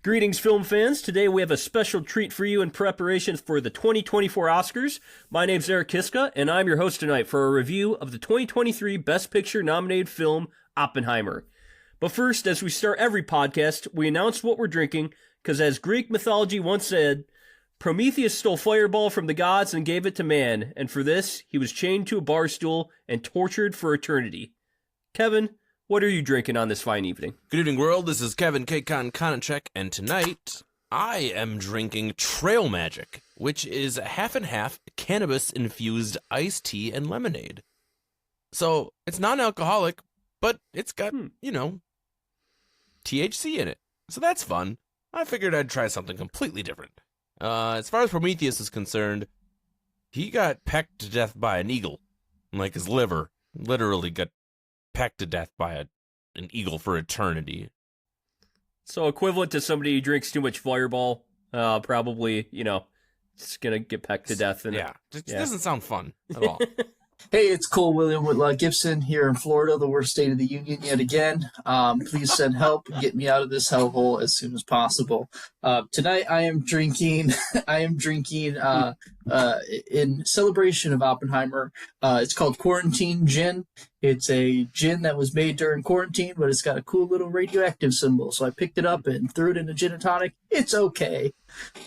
Greetings, film fans. Today we have a special treat for you in preparation for the 2024 Oscars. My name's Eric Kiska, and I'm your host tonight for a review of the 2023 Best Picture nominated film, Oppenheimer. But first, as we start every podcast, we announce what we're drinking, because as Greek mythology once said, Prometheus stole fireball from the gods and gave it to man, and for this, he was chained to a bar stool and tortured for eternity. Kevin, what are you drinking on this fine evening? Good evening, world. This is Kevin K-Con Konachek, and tonight I am drinking Trail Magic, which is a half and half cannabis-infused iced tea and lemonade. So it's non-alcoholic, but it's got, THC in it. So that's fun. I figured I'd try something completely different. As far as Prometheus is concerned, he got pecked to death by an eagle. Like his liver literally got pecked to death by an eagle for eternity. So equivalent to somebody who drinks too much Fireball, probably, it's going to get pecked to death. It doesn't sound fun at all. Hey, it's Cole William with Gibson here in Florida, the worst state of the union yet again. Please send help, get me out of this hellhole as soon as possible. Tonight I am drinking in celebration of Oppenheimer. It's called Quarantine Gin. It's a gin that was made during quarantine, but it's got a cool little radioactive symbol. So I picked it up and threw it in a gin and tonic. It's okay.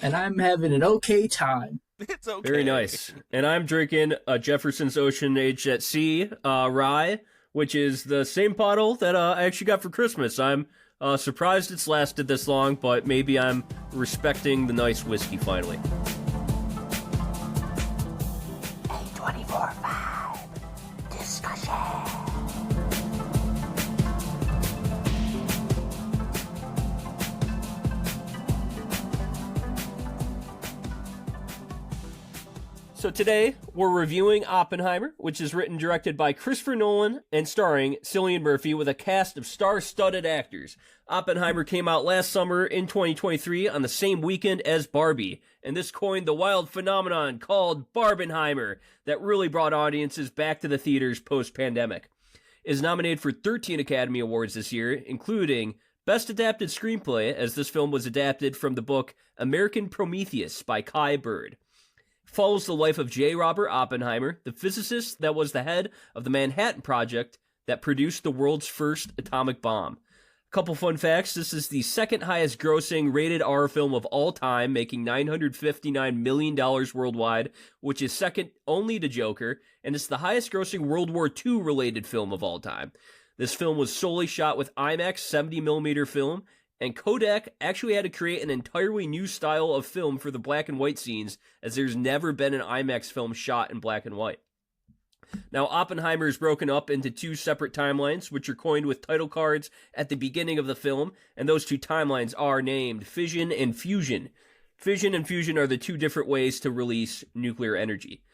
And I'm having an okay time. It's okay. Very nice. And I'm drinking a Jefferson's Ocean Aged at Sea rye, which is the same bottle that I actually got for Christmas. I'm surprised it's lasted this long, but maybe I'm respecting the nice whiskey finally. A24 Vibe Discussion. So today, we're reviewing Oppenheimer, which is written and directed by Christopher Nolan and starring Cillian Murphy with a cast of star-studded actors. Oppenheimer came out last summer in 2023 on the same weekend as Barbie, and this coined the wild phenomenon called Barbenheimer that really brought audiences back to the theaters post-pandemic. It is nominated for 13 Academy Awards this year, including Best Adapted Screenplay, as this film was adapted from the book American Prometheus by Kai Bird. Follows the life of J. Robert Oppenheimer, the physicist that was the head of the Manhattan Project that produced the world's first atomic bomb. A couple fun facts: this is the second highest grossing rated R film of all time, making $959 million worldwide, which is second only to Joker, and it's the highest grossing World War II related film of all time. This film was solely shot with IMAX 70mm film, and Kodak actually had to create an entirely new style of film for the black and white scenes, as there's never been an IMAX film shot in black and white. Now, Oppenheimer is broken up into two separate timelines, which are coined with title cards at the beginning of the film, and those two timelines are named Fission and Fusion. Fission and fusion are the two different ways to release nuclear energy.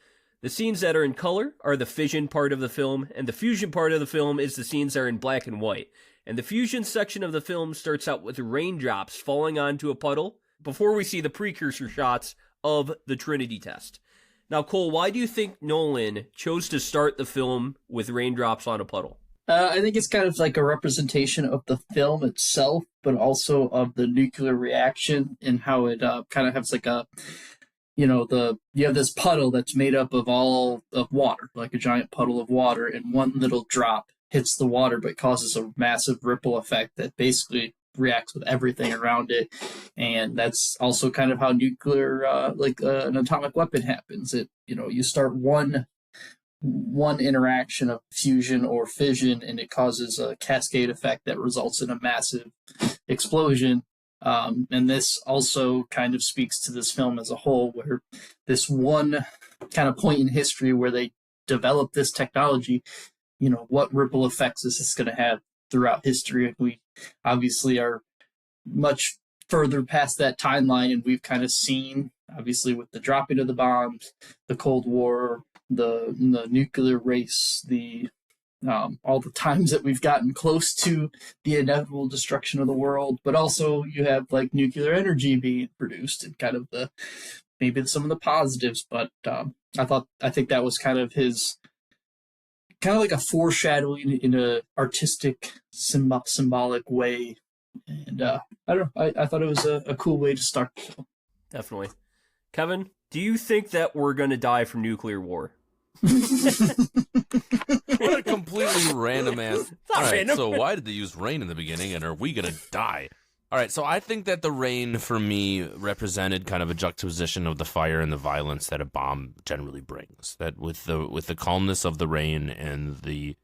The scenes that are in color are the fission part of the film, and the fusion part of the film is the scenes that are in black and white. And the fusion section of the film starts out with raindrops falling onto a puddle before we see the precursor shots of the Trinity test. Now, Cole, why do you think Nolan chose to start the film with raindrops on a puddle? I think it's kind of like a representation of the film itself, but also of the nuclear reaction and how it kind of has like a, you have this puddle that's made up of all of water, like a giant puddle of water, and one little drop hits the water but causes a massive ripple effect that basically reacts with everything around it. And that's also kind of how nuclear an atomic weapon happens. You start one interaction of fusion or fission, and it causes a cascade effect that results in a massive explosion. And this also kind of speaks to this film as a whole, where this one kind of point in history where they developed this technology, what ripple effects is this going to have throughout history? And we obviously are much further past that timeline, and we've kind of seen, obviously, with the dropping of the bombs, the Cold War, the nuclear race, all the times that we've gotten close to the inevitable destruction of the world, but also you have like nuclear energy being produced and kind of maybe some of the positives. But I think that was kind of his kind of like a foreshadowing in a artistic, symbolic way And I don't know. I thought it was a cool way to start the film. Definitely. Kevin, do you think that we're going to die from nuclear war? What a completely random ass. All right, random. so why did they use rain in the beginning, and are we gonna die? All right, so I think that the rain for me represented kind of a juxtaposition of the fire and the violence that a bomb generally brings. That with the calmness of the rain and the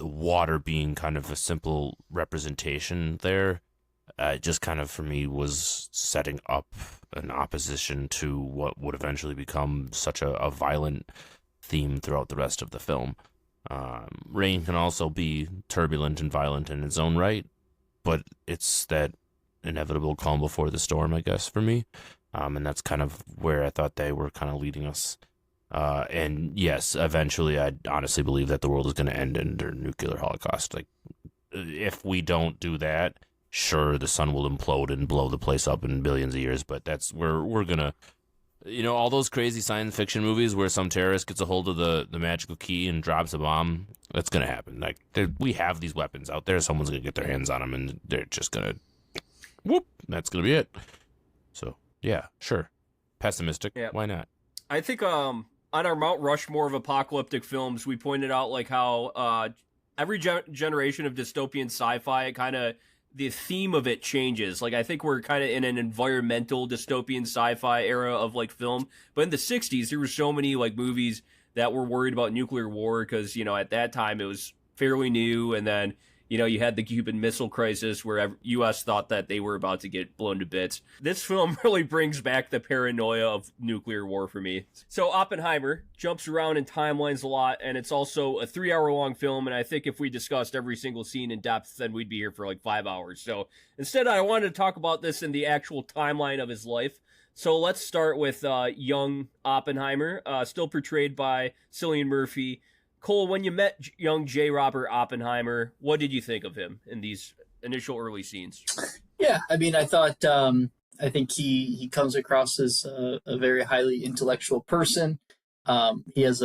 water being kind of a simple representation there, just kind of for me was setting up an opposition to what would eventually become such a violent theme throughout the rest of the film. Rain can also be turbulent and violent in its own right, but it's that inevitable calm before the storm, I guess, for me. And that's kind of where I thought they were kind of leading us. And yes, eventually I honestly believe that the world is going to end under nuclear holocaust. Like, if we don't do that, sure, the sun will implode and blow the place up in billions of years, but that's where we're going to... You know, all those crazy science fiction movies where some terrorist gets a hold of the magical key and drops a bomb, that's going to happen. Like, we have these weapons out there. Someone's going to get their hands on them, and they're just going to, whoop, that's going to be it. So, yeah, sure. Pessimistic. Yeah. Why not? I think on our Mount Rushmore of apocalyptic films, we pointed out like how every generation of dystopian sci-fi, kind of the theme of it changes. Like, I think we're kind of in an environmental dystopian sci-fi era of like film. But in the 60s, there were so many like movies that were worried about nuclear war because, you know, at that time it was fairly new. And then, you know, you had the Cuban Missile Crisis where U.S. thought that they were about to get blown to bits. This film really brings back the paranoia of nuclear war for me. So Oppenheimer jumps around in timelines a lot, and it's also a 3-hour-long film, and I think if we discussed every single scene in depth, then we'd be here for like 5 hours. So instead, I wanted to talk about this in the actual timeline of his life. So let's start with young Oppenheimer, still portrayed by Cillian Murphy. Cole, when you met young J. Robert Oppenheimer, what did you think of him in these initial early scenes? Yeah, I mean, I thought, I think he comes across as a very highly intellectual person. He has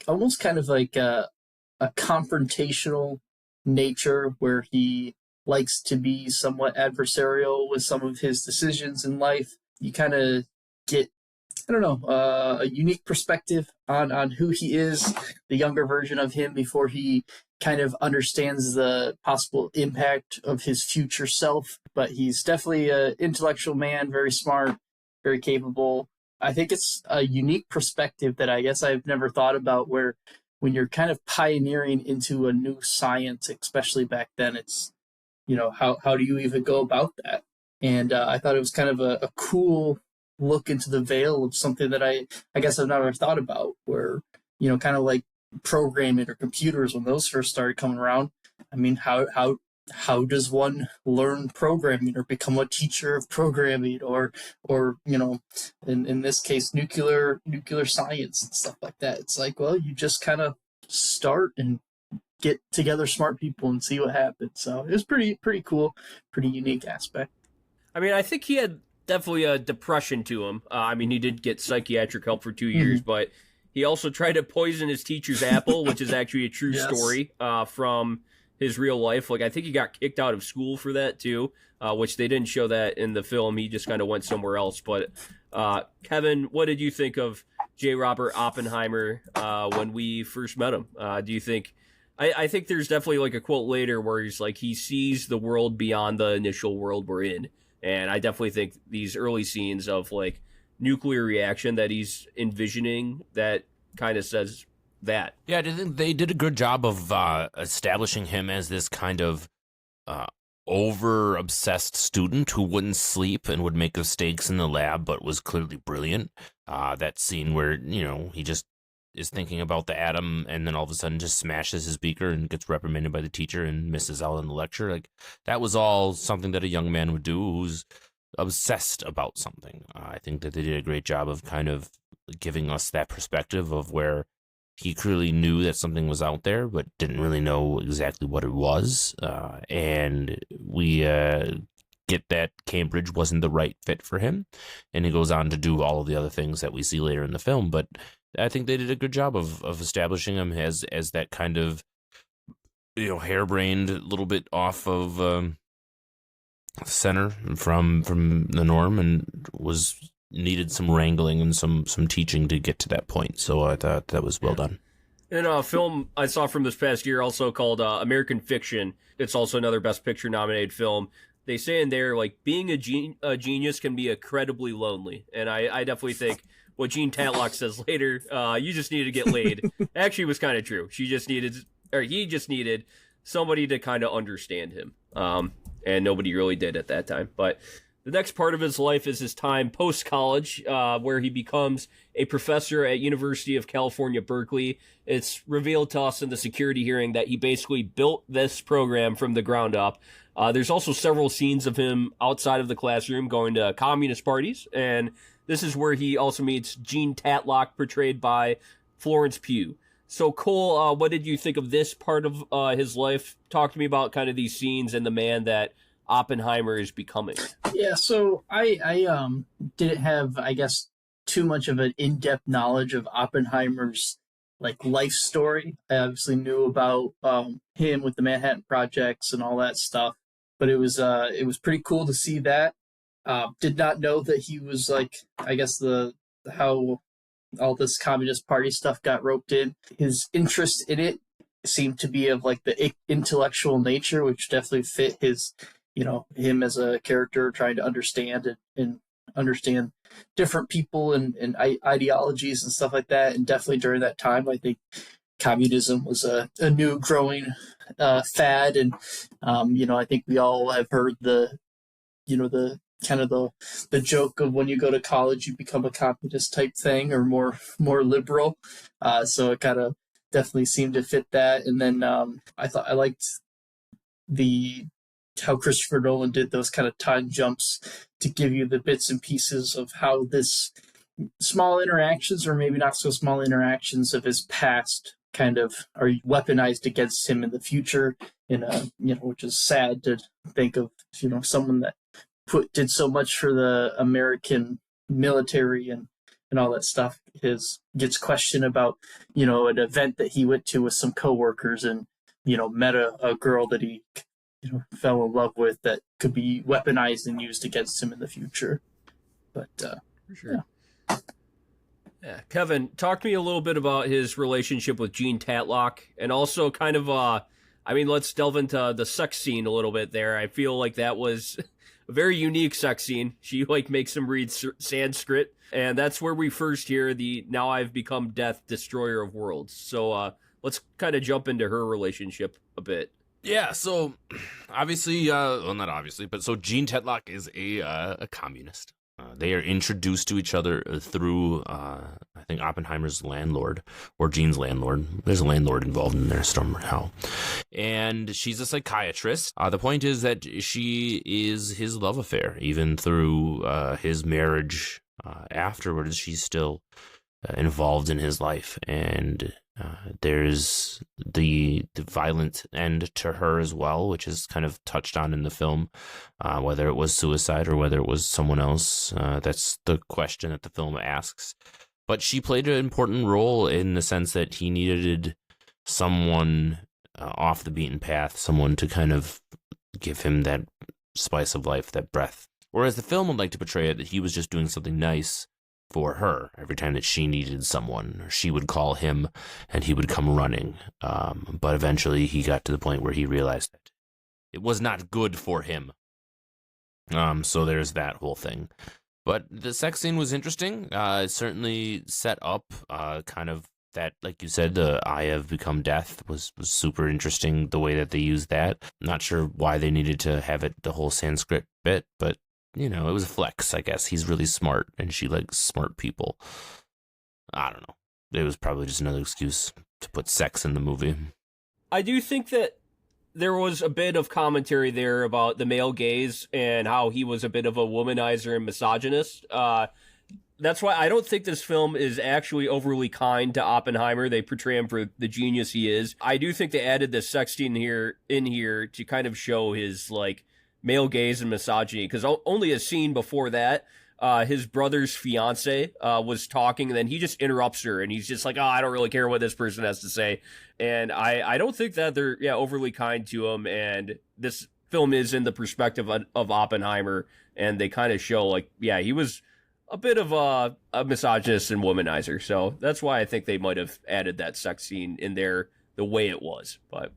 almost kind of like a confrontational nature where he likes to be somewhat adversarial with some of his decisions in life. You kind of get, I don't know, a unique perspective on who he is, the younger version of him before he kind of understands the possible impact of his future self. But he's definitely an intellectual man, very smart, very capable. I think it's a unique perspective that I guess I've never thought about, where when you're kind of pioneering into a new science, especially back then, it's, you know, how do you even go about that? And I thought it was kind of a cool look into the veil of something that I guess I've never thought about, where, you know, kind of like programming or computers when those first started coming around. I mean, how does one learn programming or become a teacher of programming or you know, in this case, nuclear science and stuff like that? It's like, well, you just kind of start and get together smart people and see what happens. So it was pretty cool, pretty unique aspect. I mean, I think he had definitely a depression to him. I mean, he did get psychiatric help for 2 years, but he also tried to poison his teacher's apple, which is actually a true story from his real life. Like, I think he got kicked out of school for that too, which they didn't show that in the film. He just kind of went somewhere else. But Kevin, what did you think of J. Robert Oppenheimer when we first met him? Do you think... I think there's definitely like a quote later where he's like, he sees the world beyond the initial world we're in. And I definitely think these early scenes of like nuclear reaction that he's envisioning, that kind of says that. Yeah, I think they did a good job of establishing him as this kind of over-obsessed student who wouldn't sleep and would make mistakes in the lab, but was clearly brilliant. That scene where, you know, he just is thinking about the atom and then all of a sudden just smashes his beaker and gets reprimanded by the teacher and misses out on the lecture. Like, that was all something that a young man would do who's obsessed about something. I think that they did a great job of kind of giving us that perspective of where he clearly knew that something was out there, but didn't really know exactly what it was. And we get that Cambridge wasn't the right fit for him. And he goes on to do all of the other things that we see later in the film. But I think they did a good job of establishing him as that kind of, you know, harebrained, little bit off of center from the norm, and needed some wrangling and some teaching to get to that point. So I thought that was well done. In a film I saw from this past year, also called American Fiction, it's also another Best Picture nominated film. They say in there, like, being a genius can be incredibly lonely. And I definitely think what Gene Tatlock says later, you just need to get laid, actually was kind of true. He just needed somebody to kind of understand him. And nobody really did at that time. But the next part of his life is his time post-college, where he becomes a professor at University of California, Berkeley. It's revealed to us in the security hearing that he basically built this program from the ground up. There's also several scenes of him outside of the classroom going to communist parties, and this is where he also meets Gene Tatlock, portrayed by Florence Pugh. So, Cole, what did you think of this part of his life? Talk to me about kind of these scenes and the man that Oppenheimer is becoming. Yeah, so I didn't have, I guess, too much of an in-depth knowledge of Oppenheimer's like life story. I obviously knew about him with the Manhattan Projects and all that stuff, but it was pretty cool to see that. Did not know that he was like, I guess, how all this Communist Party stuff got roped in. His interest in it seemed to be of like the intellectual nature, which definitely fit his, him as a character trying to understand and understand different people and ideologies and stuff like that. And definitely during that time, I think communism was a new growing fad. And, I think we all have heard the kind of the joke of when you go to college, you become a communist type thing or more liberal. So it kind of definitely seemed to fit that. And then I liked how Christopher Nolan did those kind of time jumps to give you the bits and pieces of how this small interactions, or maybe not so small interactions, of his past kind of are weaponized against him in the future. Which is sad to think of, someone that did so much for the American military and all that stuff. Gets questioned about, an event that he went to with some coworkers and, met a girl that he, fell in love with that could be weaponized and used against him in the future. But, for sure. Yeah. Kevin, talk to me a little bit about his relationship with Gene Tatlock, and also kind of, let's delve into the sex scene a little bit there. I feel like that was a very unique sex scene. She makes him read Sanskrit, and that's where we first hear the "Now I've become death, destroyer of worlds." So let's kind of jump into her relationship a bit. Yeah, so obviously, not obviously, but so Gene Tatlock is a communist. They are introduced to each other through, I think, Oppenheimer's landlord, or Gene's landlord. There's a landlord involved in there somehow. And she's a psychiatrist. The point is that she is his love affair, even through his marriage. Afterwards, she's still involved in his life. And there's the violent end to her as well, which is kind of touched on in the film, whether it was suicide or whether it was someone else. That's the question that the film asks. But she played an important role in the sense that he needed someone off the beaten path, someone to kind of give him that spice of life, that breath. Whereas the film would like to portray it that he was just doing something nice for her. Every time that she needed someone, she would call him and he would come running. But eventually he got to the point where he realized that it was not good for him. So there's that whole thing. But the sex scene was interesting. It certainly set up kind of that, like you said, the "I have become death" was super interesting, the way that they used that. Not sure why they needed to have it the whole Sanskrit bit, but it was a flex, I guess. He's really smart, and she likes smart people. I don't know. It was probably just another excuse to put sex in the movie. I do think that there was a bit of commentary there about the male gaze and how he was a bit of a womanizer and misogynist. That's why I don't think this film is actually overly kind to Oppenheimer. They portray him for the genius he is. I do think they added the sex scene in here to kind of show his male gaze and misogyny, because only a scene before that, his brother's fiance was talking, and then he just interrupts her, and he's just like, I don't really care what this person has to say. And I don't think that they're overly kind to him, and this film is in the perspective of Oppenheimer, and they kind of show like, yeah, he was a bit of a misogynist and womanizer. So that's why I think they might have added that sex scene in there the way it was. But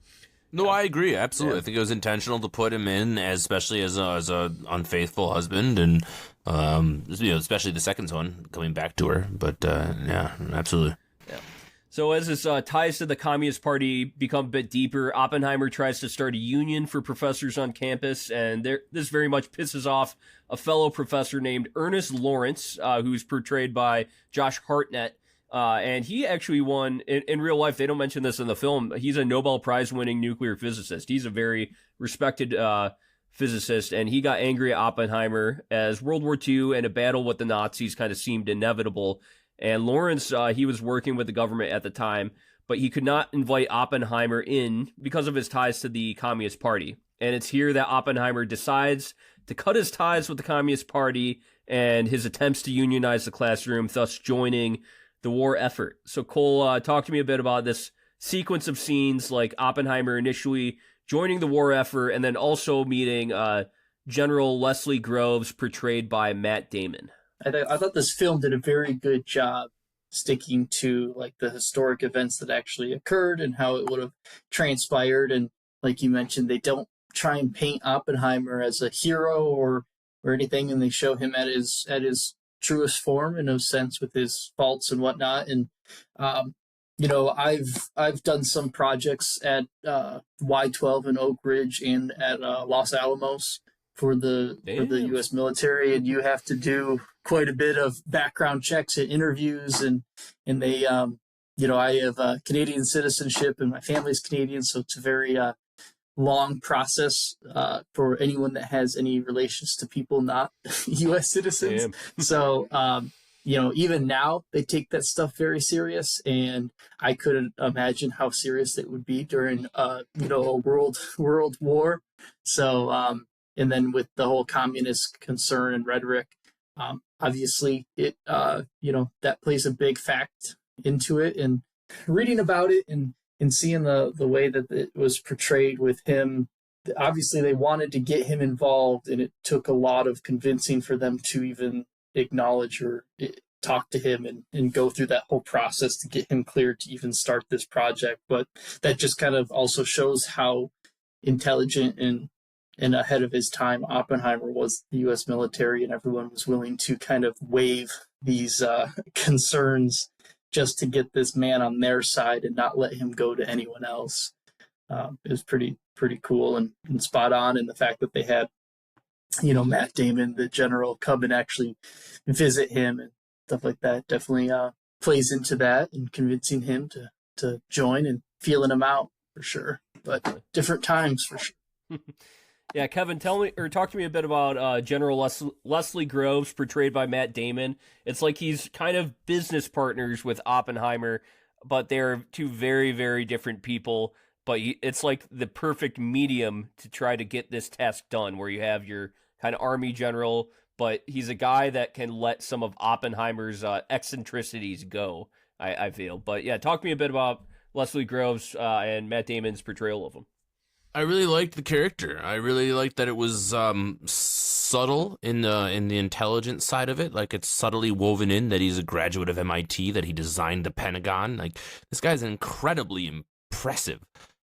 no, I agree. Absolutely. Yeah. I think it was intentional to put him in, especially as a unfaithful husband, and especially the second one coming back to her. But yeah, absolutely. Yeah. So as his ties to the Communist Party become a bit deeper, Oppenheimer tries to start a union for professors on campus, and this very much pisses off a fellow professor named Ernest Lawrence, who's portrayed by Josh Hartnett. And he actually won, in real life, they don't mention this in the film, he's a Nobel Prize winning nuclear physicist. He's a very respected physicist, and he got angry at Oppenheimer as World War II and a battle with the Nazis kind of seemed inevitable. And Lawrence, he was working with the government at the time, but he could not invite Oppenheimer in because of his ties to the Communist Party. And it's here that Oppenheimer decides to cut his ties with the Communist Party and his attempts to unionize the classroom, thus joining the war effort. So Cole, talk to me a bit about this sequence of scenes, like Oppenheimer initially joining the war effort and then also meeting General Leslie Groves, portrayed by Matt Damon. I thought this film did a very good job sticking to like the historic events that actually occurred and how it would have transpired. And like you mentioned, they don't try and paint Oppenheimer as a hero or anything, and they show him at his truest form in a sense with his faults and whatnot. And I've done some projects at Y12 in Oak Ridge and at Los Alamos for the U.S. military, and you have to do quite a bit of background checks and interviews, and they I have Canadian citizenship and my family's Canadian, so it's a very long process for anyone that has any relations to people not U.S. citizens. Damn. So even now they take that stuff very serious, and I couldn't imagine how serious it would be during a world war. So and then with the whole communist concern and rhetoric, obviously it that plays a big fact into it. And reading about it and seeing the way that it was portrayed with him, obviously they wanted to get him involved, and it took a lot of convincing for them to even acknowledge or talk to him and go through that whole process to get him cleared to even start this project. But that just kind of also shows how intelligent and ahead of his time Oppenheimer was the U.S. military, and everyone was willing to kind of waive these concerns just to get this man on their side and not let him go to anyone else. It was pretty cool and spot on. And the fact that they had, Matt Damon, the general, come and actually visit him and stuff like that definitely plays into that and convincing him to join and feeling him out for sure. But different times for sure. Yeah, Kevin, talk to me a bit about General Leslie Groves, portrayed by Matt Damon. It's like he's kind of business partners with Oppenheimer, but they're two very, very different people. But it's like the perfect medium to try to get this task done, where you have your kind of army general, but he's a guy that can let some of Oppenheimer's eccentricities go, I feel. But yeah, talk to me a bit about Leslie Groves and Matt Damon's portrayal of him. I really liked the character. I really liked that it was subtle in the intelligence side of it. Like, it's subtly woven in that he's a graduate of MIT, that he designed the Pentagon. Like, this guy's incredibly impressive.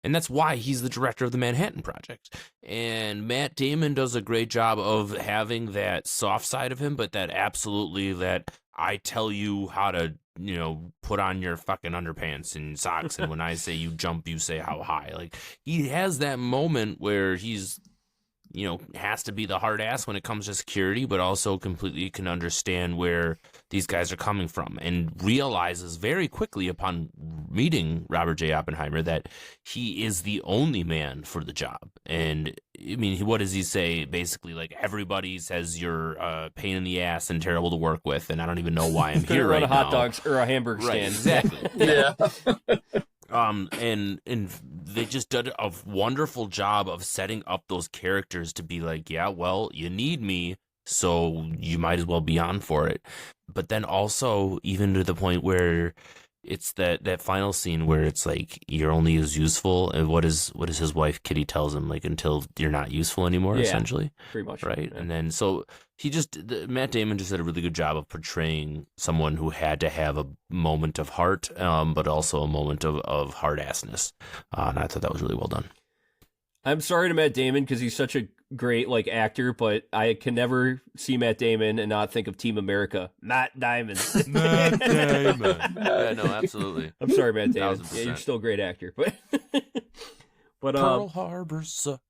And that's why he's the director of the Manhattan Project. And Matt Damon does a great job of having that soft side of him, but that absolutely that I tell you how to, put on your fucking underpants and socks. And when I say you jump, you say how high. Like, he has that moment where he's, has to be the hard ass when it comes to security, but also completely can understand where these guys are coming from, and realizes very quickly upon meeting Robert J. Oppenheimer that he is the only man for the job. And I mean, what does he say? Basically, like, everybody says you're a pain in the ass and terrible to work with, and I don't even know why I'm here right now. Run a hot dogs or a hamburger Right, stand. exactly. Yeah. And they just did a wonderful job of setting up those characters to be like, yeah, well, you need me, so you might as well be on for it. But then also even to the point where it's that final scene where it's like you're only as useful, and what is his wife Kitty tells him, like, until you're not useful anymore, essentially, pretty much, right? Yeah. And then so Matt Damon just did a really good job of portraying someone who had to have a moment of heart, but also a moment of hard assness, and I thought that was really well done. I'm sorry to Matt Damon because he's such a great actor, but I can never see Matt Damon and not think of Team America. Matt Damon. Matt Damon. Yeah, no, absolutely. I'm sorry, Matt Damon. 1000%. Yeah, you're still a great actor, but Pearl Harbor sucks.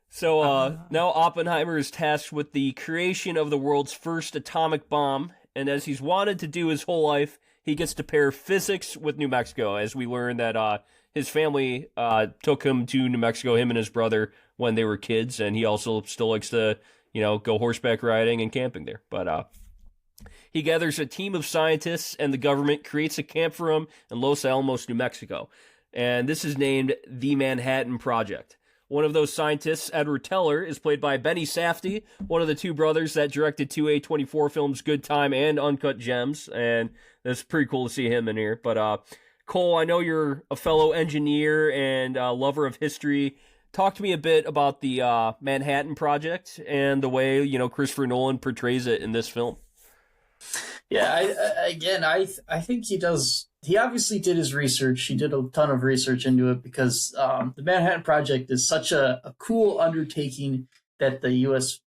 So now Oppenheimer is tasked with the creation of the world's first atomic bomb, and as he's wanted to do his whole life, he gets to pair physics with New Mexico, as we learn that his family took him to New Mexico, him and his brother, when they were kids, and he also still likes to, go horseback riding and camping there. But he gathers a team of scientists, and the government creates a camp for him in Los Alamos, New Mexico. And this is named the Manhattan Project. One of those scientists, Edward Teller, is played by Benny Safdie, one of the two brothers that directed two A24 films, Good Time and Uncut Gems, and it's pretty cool to see him in here. But Cole, I know you're a fellow engineer and lover of history. Talk to me a bit about the Manhattan Project and the way, Christopher Nolan portrays it in this film. Yeah, I think he does. He obviously did his research. He did a ton of research into it because the Manhattan Project is such a cool undertaking that the U.S.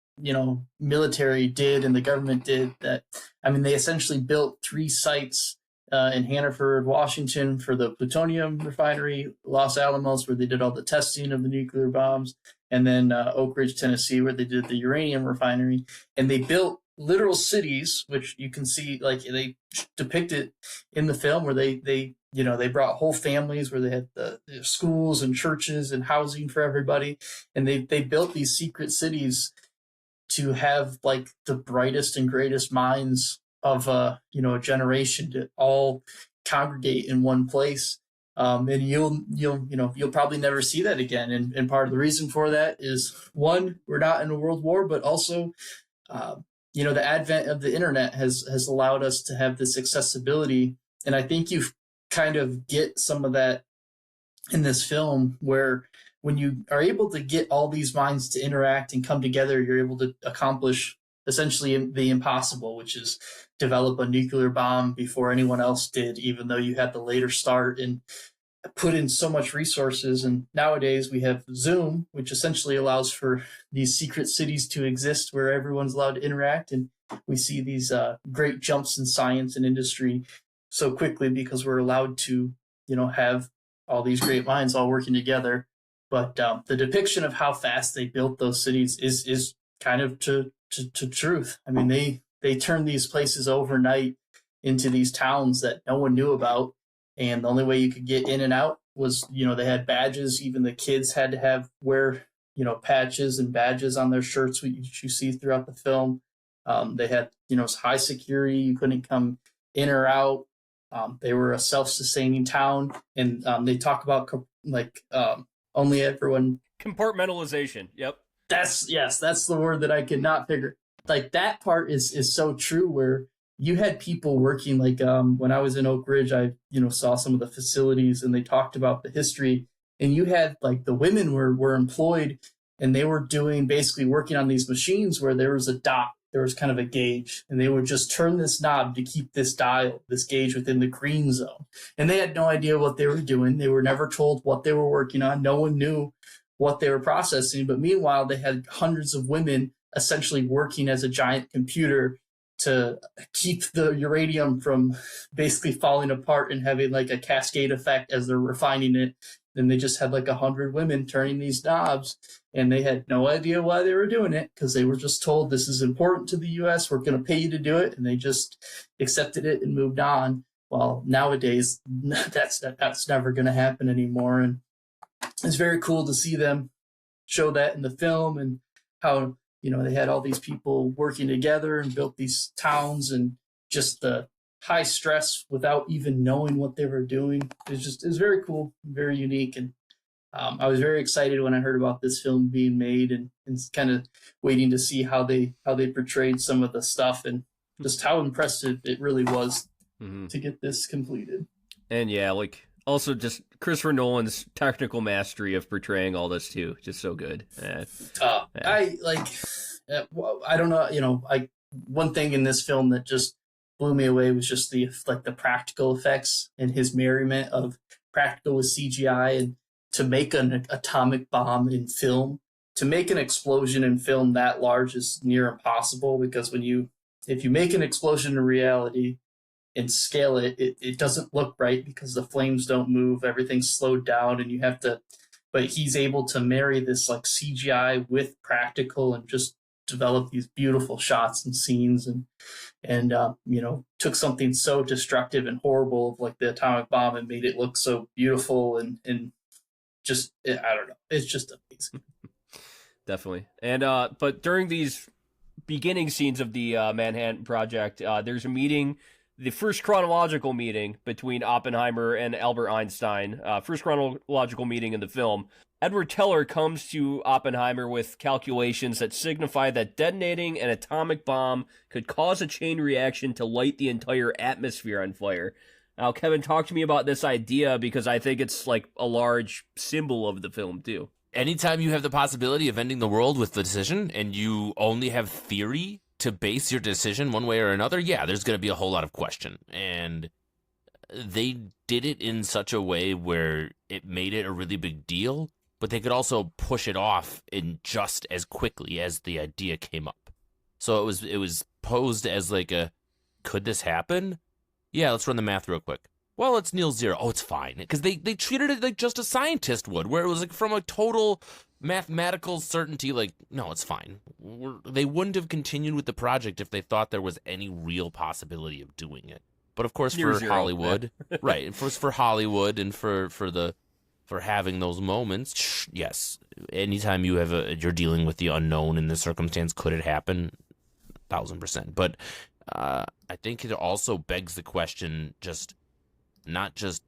military did and the government did. That they essentially built 3 sites in Hanford, Washington, for the plutonium refinery, Los Alamos, where they did all the testing of the nuclear bombs, and then Oak Ridge, Tennessee, where they did the uranium refinery, and they built literal cities, which you can see, they depict it in the film, where they brought whole families, where they had the schools and churches and housing for everybody, and they built these secret cities to have the brightest and greatest minds of a generation to all congregate in one place. And you'll probably never see that again. And part of the reason for that is, one, we're not in a world war, but also the advent of the internet has allowed us to have this accessibility. And I think you kind of get some of that in this film, where when you are able to get all these minds to interact and come together, you're able to accomplish essentially the impossible, which is develop a nuclear bomb before anyone else did, even though you had the later start and put in so much resources. And nowadays we have Zoom, which essentially allows for these secret cities to exist where everyone's allowed to interact. And we see these great jumps in science and industry so quickly because we're allowed to, have all these great minds all working together. But the depiction of how fast they built those cities is kind of to truth. They turned these places overnight into these towns that no one knew about. And the only way you could get in and out was, they had badges. Even the kids had to wear patches and badges on their shirts, which you see throughout the film. They had, high security. You couldn't come in or out. They were a self-sustaining town. And they talk about only everyone. Compartmentalization. Yep. That's the word that I could not figure. That part is so true, where you had people working, when I was in Oak Ridge, I, saw some of the facilities and they talked about the history, and you had the women were employed, and they were basically working on these machines where there was a dot, there was kind of a gauge, and they would just turn this knob to keep this gauge within the green zone. And they had no idea what they were doing. They were never told what they were working on. No one knew what they were processing. But meanwhile, they had hundreds of women essentially working as a giant computer to keep the uranium from basically falling apart and having a cascade effect as they're refining it. And they just had 100 women turning these knobs, and they had no idea why they were doing it, because they were just told, this is important to the U.S., we're going to pay you to do it. And they just accepted it and moved on. Well, nowadays, that's never going to happen anymore. And it's very cool to see them show that in the film, and how, they had all these people working together and built these towns, and just the high stress without even knowing what they were doing. It's very cool, very unique. And I was very excited when I heard about this film being made, and kind of waiting to see how they portrayed some of the stuff, and just how impressive it really was to get this completed. And yeah, like also just Christopher Nolan's technical mastery of portraying all this too, just so good. I don't know, one thing in this film that just blew me away was just the practical effects and his merriment of practical with CGI, and to make an atomic bomb in film, to make an explosion in film that large is near impossible, because if you make an explosion in reality and scale it doesn't look right because the flames don't move, everything's slowed down, and but he's able to marry this like CGI with practical and just develop these beautiful shots and scenes, and took something so destructive and horrible of like the atomic bomb and made it look so beautiful and just, I don't know, it's just amazing. Definitely. And but during these beginning scenes of the Manhattan Project, there's a meeting, the first chronological meeting between Oppenheimer and Albert Einstein, first chronological meeting in the film. Edward Teller comes to Oppenheimer with calculations that signify that detonating an atomic bomb could cause a chain reaction to light the entire atmosphere on fire. Now, Kevin, talk to me about this idea, because I think it's like a large symbol of the film too. Anytime you have the possibility of ending the world with the decision, and you only have theory to base your decision one way or another, yeah, there's going to be a whole lot of question. And they did it in such a way where it made it a really big deal, but they could also push it off in just as quickly as the idea came up. So it was posed as like could this happen? Yeah, let's run the math real quick. Well, it's near zero. Oh, it's fine. Because they treated it like just a scientist would, where it was like from a total mathematical certainty, like, no, it's fine. They wouldn't have continued with the project if they thought there was any real possibility of doing it. But of course, for Hollywood, right, and for Hollywood and for having those moments, yes. Anytime you're dealing with the unknown in this circumstance, could it happen? 1,000%. But I think it also begs the question, not just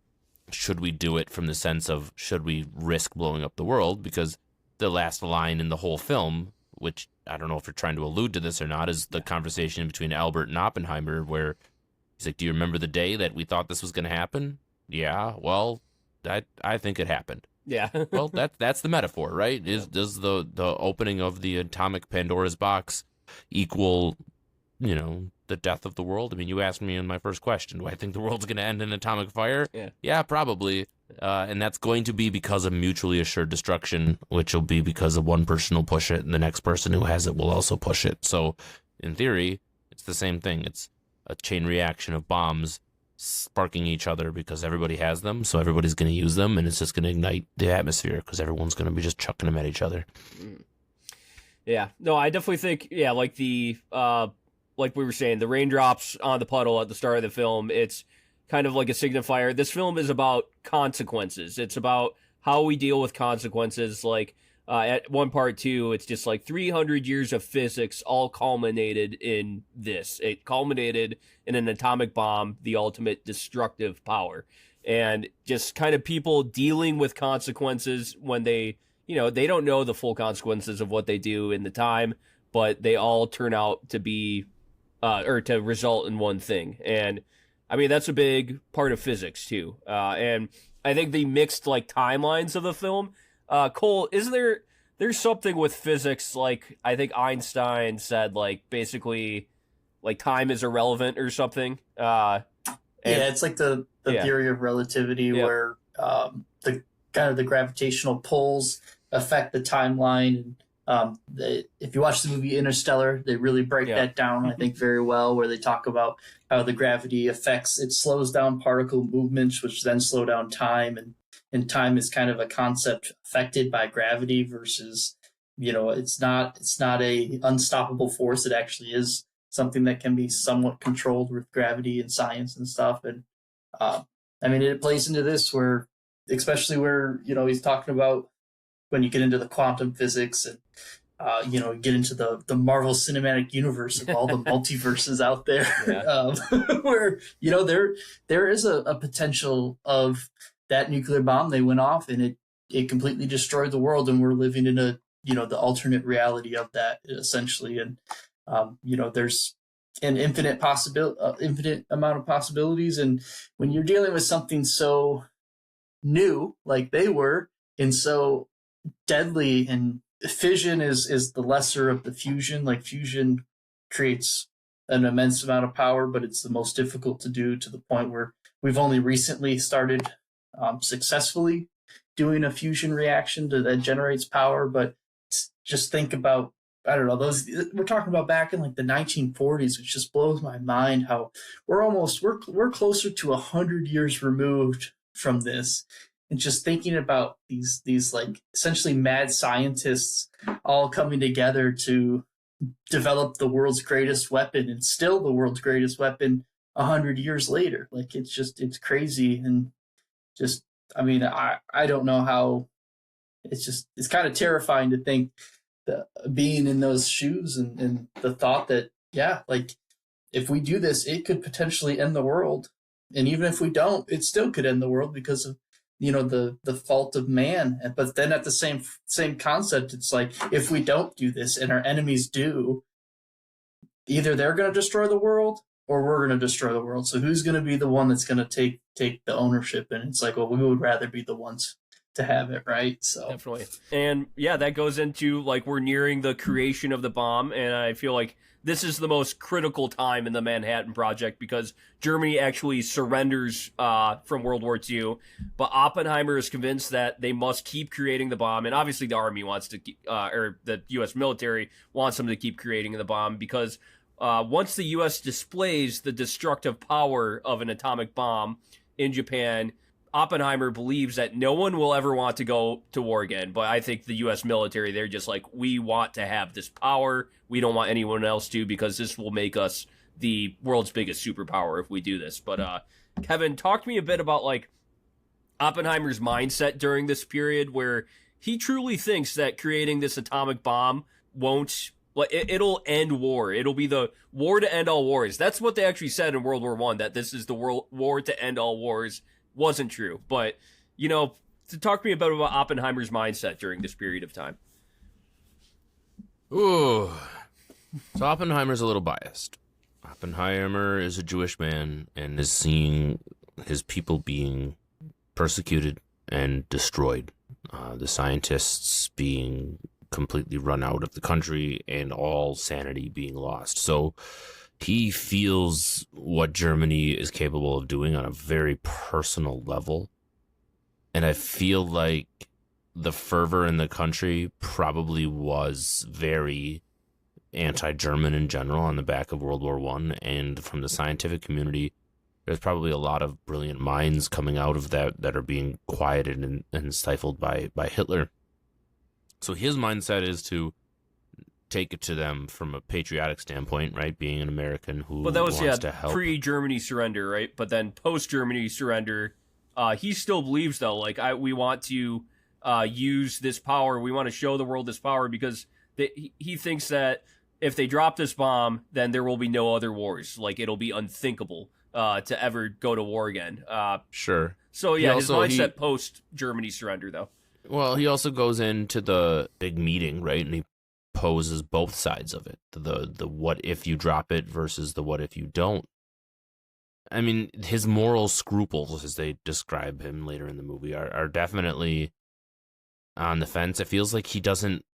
should we do it from the sense of should we risk blowing up the world, because the last line in the whole film, which I don't know if you're trying to allude to this or not, is the conversation between Albert and Oppenheimer, where he's like, do you remember the day that we thought this was going to happen? Yeah, well, I think it happened. Yeah. Well, that's the metaphor, right? Does the opening of the atomic Pandora's box equal, the death of the world? I mean, you asked me in my first question, do I think the world's going to end in atomic fire? Yeah, probably. And that's going to be because of mutually assured destruction, which will be because of one person will push it and the next person who has it will also push it. So in theory, it's the same thing. It's a chain reaction of bombs sparking each other because everybody has them. So everybody's going to use them, and it's just going to ignite the atmosphere because everyone's going to be just chucking them at each other. Yeah, no, I definitely think, like like we were saying, the raindrops on the puddle at the start of the film, it's kind of like a signifier. This film is about consequences. It's about how we deal with consequences. Like at one part too, it's just like 300 years of physics all culminated in this. It culminated in an atomic bomb, the ultimate destructive power. And just kind of people dealing with consequences when they don't know the full consequences of what they do in the time, but they all turn out to be or to result in one thing. And I mean, that's a big part of physics too. And I think the mixed like timelines of the film, Cole, there's something with physics, like I think Einstein said, like basically like time is irrelevant or something. It's like the theory of relativity, where the kind of the gravitational pulls affect the timeline. If you watch the movie Interstellar, they really break that down, I think, very well, where they talk about how the gravity it slows down particle movements, which then slow down time, and time is kind of a concept affected by gravity versus, it's not a unstoppable force. It actually is something that can be somewhat controlled with gravity and science and stuff. And it plays into this especially where he's talking about when you get into the quantum physics and get into the Marvel Cinematic Universe of all the multiverses out there, where there is a potential of that nuclear bomb. They went off and it completely destroyed the world, and we're living in the alternate reality of that, essentially. And an infinite amount of possibilities. And when you're dealing with something so new like they were, and so deadly, and fission is the lesser of the fusion. Like fusion creates an immense amount of power, but it's the most difficult to do, to the point where we've only recently started successfully doing a fusion reaction that generates power. But just think about, I don't know, those we're talking about back in like the 1940s, which just blows my mind how we're closer to 100 years removed from this. And just thinking about these like essentially mad scientists all coming together to develop the world's greatest weapon, and still the world's greatest weapon 100 years later. Like it's crazy. And just, I mean, I don't know how, it's kind of terrifying to think that being in those shoes, and the thought that, yeah, like if we do this, it could potentially end the world. And even if we don't, it still could end the world because of, the fault of man. But then at the same concept, it's like, if we don't do this and our enemies do, either they're going to destroy the world or we're going to destroy the world. So who's going to be the one that's going to take the ownership? And it's like, well, we would rather be the ones to have it, right? So definitely. And yeah, that goes into like, we're nearing the creation of the bomb, and I feel like this is the most critical time in the Manhattan Project, because Germany actually surrenders from World War II, but Oppenheimer is convinced that they must keep creating the bomb, and obviously the army wants to, or the U.S. military wants them to keep creating the bomb, because once the U.S. displays the destructive power of an atomic bomb in Japan, Oppenheimer believes that no one will ever want to go to war again. But I think the U.S. military, they're just like, we want to have this power. We don't want anyone else to, because this will make us the world's biggest superpower if we do this. But Kevin, talk to me a bit about like Oppenheimer's mindset during this period, where he truly thinks that creating this atomic bomb won't, like, it'll end war. It'll be the war to end all wars. That's what they actually said in World War I, that this is the war to end all wars. Wasn't true. But, to talk to me about Oppenheimer's mindset during this period of time. Ooh. So Oppenheimer's a little biased. Oppenheimer is a Jewish man and is seeing his people being persecuted and destroyed. The scientists being completely run out of the country and all sanity being lost. So he feels what Germany is capable of doing on a very personal level. And I feel like the fervor in the country probably was very anti-German in general on the back of World War I. And from the scientific community, there's probably a lot of brilliant minds coming out of that are being quieted and stifled by Hitler. So his mindset is to take it to them from a patriotic standpoint, right? Being an American who but that was, wants to help. Pre-Germany surrender, right? But then post-Germany surrender, he still believes, though, like, we want to use this power. We want to show the world this power, because he thinks that if they drop this bomb, then there will be no other wars. Like, it'll be unthinkable to ever go to war again. Sure. So, yeah, his mindset post-Germany surrender, though. Well, he also goes into the big meeting, right? And he poses both sides of it, the what if you drop it versus the what if you don't. I mean, his moral scruples, as they describe him later in the movie, are definitely on the fence. It feels like he doesn't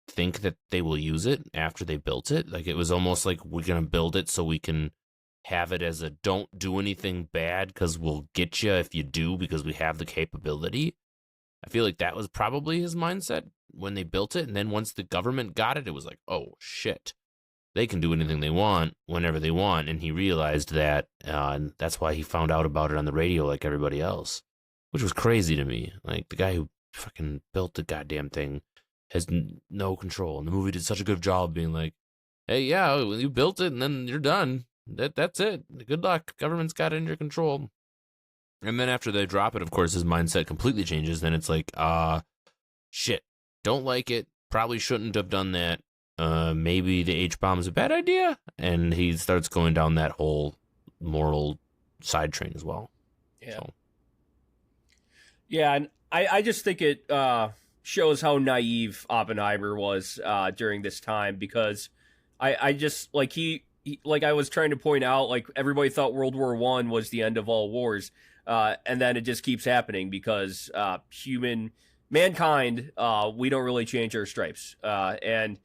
think that they will use it after they built it. Like, it was almost like, we're going to build it so we can have it as a don't do anything bad because we'll get you if you do, because we have the capability. I feel like that was probably his mindset when they built it. And then once the government got it, it was like, oh, shit. They can do anything they want whenever they want. And he realized that, and that's why he found out about it on the radio like everybody else, which was crazy to me. Like, the guy who fucking built the goddamn thing has no control. And the movie did such a good job being like, hey, yeah, you built it and then you're done. That's it. Good luck. Government's got it under control. And then after they drop it, of course, his mindset completely changes. Then it's like, shit, don't like it. Probably shouldn't have done that. Maybe the H-bomb is a bad idea. And he starts going down that whole moral side train as well. Yeah. So. Yeah, and I just think it shows how naive Oppenheimer was during this time, because I just, like, he like I was trying to point out, like everybody thought World War I was the end of all wars, and then it just keeps happening because mankind, we don't really change our stripes. And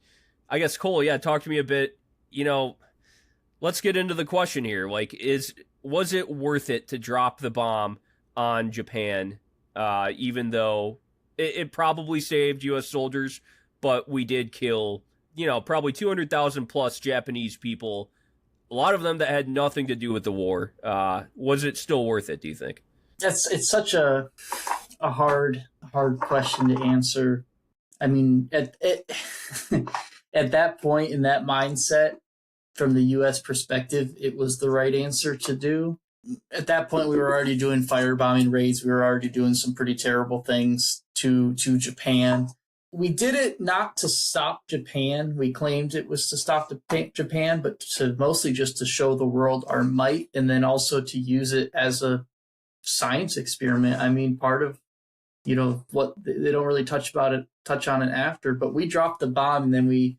I guess Cole, yeah, talk to me a bit. Let's get into the question here. Like, was it worth it to drop the bomb on Japan, even though it probably saved U.S. soldiers, but we did kill, probably 200,000 plus Japanese people, a lot of them that had nothing to do with the war. Was it still worth it, do you think? It's such a hard question to answer. I mean, at that point, in that mindset, from the U.S. perspective, it was the right answer to do. At that point, we were already doing firebombing raids. We were already doing some pretty terrible things to Japan. We did it not to stop Japan. We claimed it was to stop Japan, but to mostly just to show the world our might, and then also to use it as a science experiment. I mean, part of what they don't really touch on it after, but we dropped the bomb, and then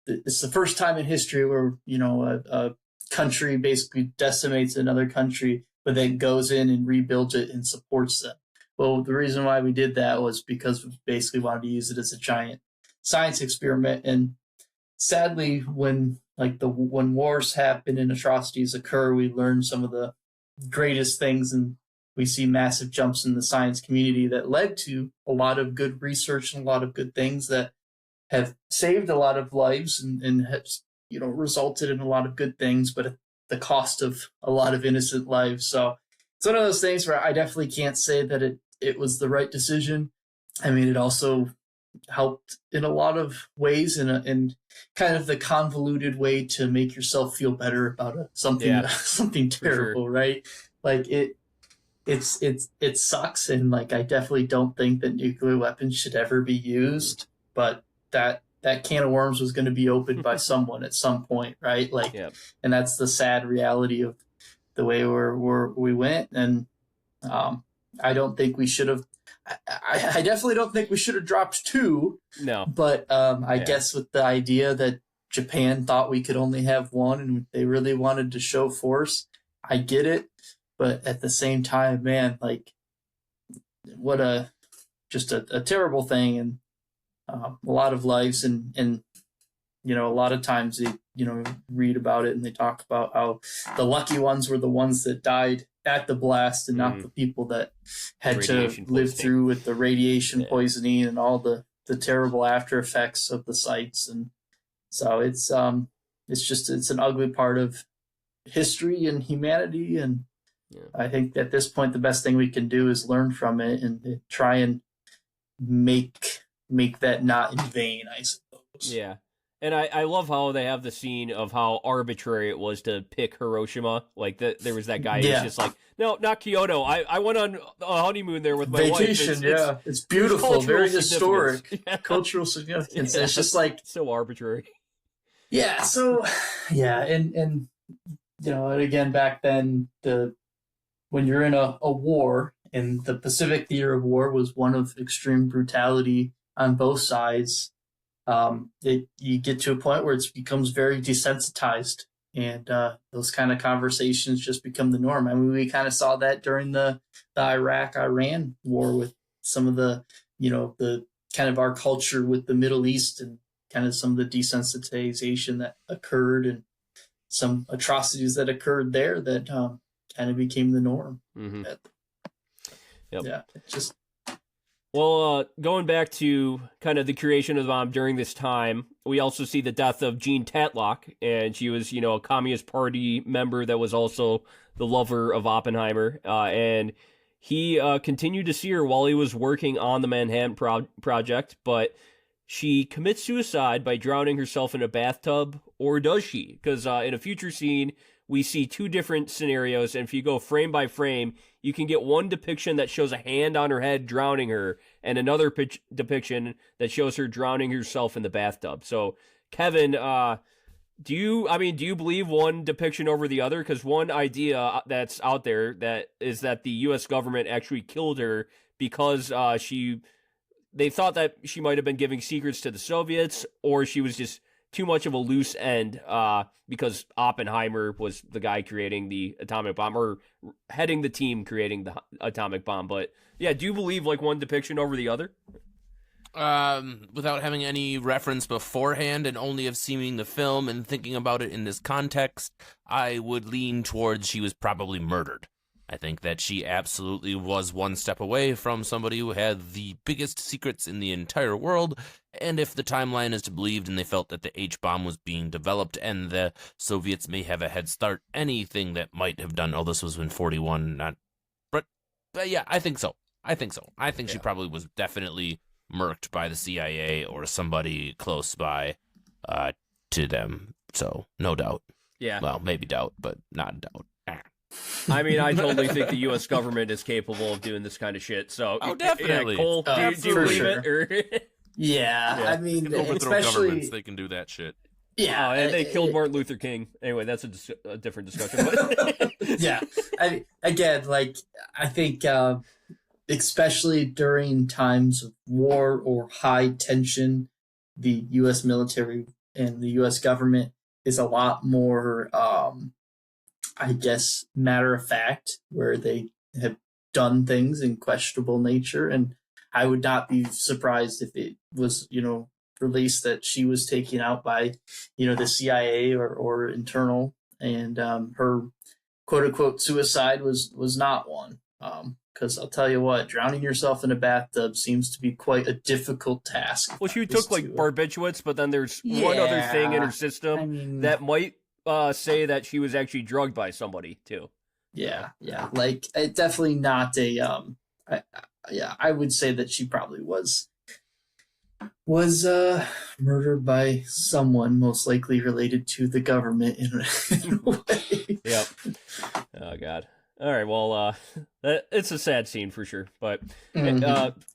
it's the first time in history where a country basically decimates another country, but then goes in and rebuilds it and supports them. Well, the reason why we did that was because we basically wanted to use it as a giant science experiment. And sadly, when wars happen and atrocities occur, we learn some of the greatest things, and we see massive jumps in the science community that led to a lot of good research and a lot of good things that have saved a lot of lives and have resulted in a lot of good things, but at the cost of a lot of innocent lives. So it's one of those things where I definitely can't say that it was the right decision. I mean, it also helped in a lot of ways, in kind of the convoluted way to make yourself feel better about something terrible, sure. Right? Like it sucks, and like I definitely don't think that nuclear weapons should ever be used, but that can of worms was going to be opened by someone at some point, right? Like, yep. And that's the sad reality of the way we went. And I don't think we should have. I definitely don't think we should have dropped two. No, but I guess with the idea that Japan thought we could only have one, and they really wanted to show force, I get it. But at the same time, man, like, what a terrible thing, and a lot of lives, and a lot of times they read about it and they talk about how the lucky ones were the ones that died at the blast, and not the people that had radiation to live through with the radiation poisoning and all the terrible after effects of the sites. And so it's an ugly part of history and humanity, and I think at this point the best thing we can do is learn from it and try and make that not in vain, I suppose. Yeah. And I love how they have the scene of how arbitrary it was to pick Hiroshima. Like, there was that guy who was just like, no, not Kyoto. I went on a honeymoon there with my vacation. Wife. It's beautiful, very historic, cultural significance. Yeah. It's just like so arbitrary. Yeah. So and again, back then, when you're in a war, and the Pacific Theater of War was one of extreme brutality on both sides. You get to a point where it becomes very desensitized, and those kind of conversations just become the norm. I mean, we kind of saw that during the Iraq-Iran war with some of the kind of our culture with the Middle East, and kind of some of the desensitization that occurred, and some atrocities that occurred there that kind of became the norm. Mm-hmm. Yep. Yeah, just. Well, going back to kind of the creation of the bomb during this time, we also see the death of Jean Tatlock, and she was, a Communist Party member that was also the lover of Oppenheimer, and he continued to see her while he was working on the Manhattan Project, but she commits suicide by drowning herself in a bathtub, or does she? Because in a future scene, we see two different scenarios, and if you go frame by frame, you can get one depiction that shows a hand on her head drowning her, and another depiction that shows her drowning herself in the bathtub. So, Kevin, do you believe one depiction over the other? Because one idea that's out there is that the U.S. government actually killed her because they thought that she might have been giving secrets to the Soviets, or she was just too much of a loose end because Oppenheimer was the guy creating the atomic bomb, or heading the team creating the atomic bomb. But yeah, do you believe like one depiction over the other? Without having any reference beforehand and only of seeing the film and thinking about it in this context, I would lean towards she was probably murdered. I think that she absolutely was one step away from somebody who had the biggest secrets in the entire world, and if the timeline is to be believed and they felt that the H-bomb was being developed and the Soviets may have a head start, anything that might have done, this was in 41, but yeah, I think so. I think she probably was definitely murked by the CIA or somebody close by to them, so no doubt. Yeah. Well, maybe doubt, but not doubt. I mean, I totally think the U.S. government is capable of doing this kind of shit. So, definitely. Yeah, Cole, do you believe it? Or... yeah, I mean, they can overthrow especially governments. They can do that shit. Yeah, and they killed Martin Luther King. Anyway, that's a different discussion. But... yeah, I think, especially during times of war or high tension, the U.S. military and the U.S. government is a lot more. I guess, matter of fact, where they have done things in questionable nature. And I would not be surprised if it was, released that she was taken out by, the CIA or internal, and her quote unquote suicide was not one. Because I'll tell you what, drowning yourself in a bathtub seems to be quite a difficult task. Well, she took like barbiturates, but then there's one other thing in her system that might say that she was actually drugged by somebody too. Yeah. Like, definitely not a. I would say that she probably was murdered by someone, most likely related to the government in a way. Yep. Oh God. All right. Well, it's a sad scene for sure. But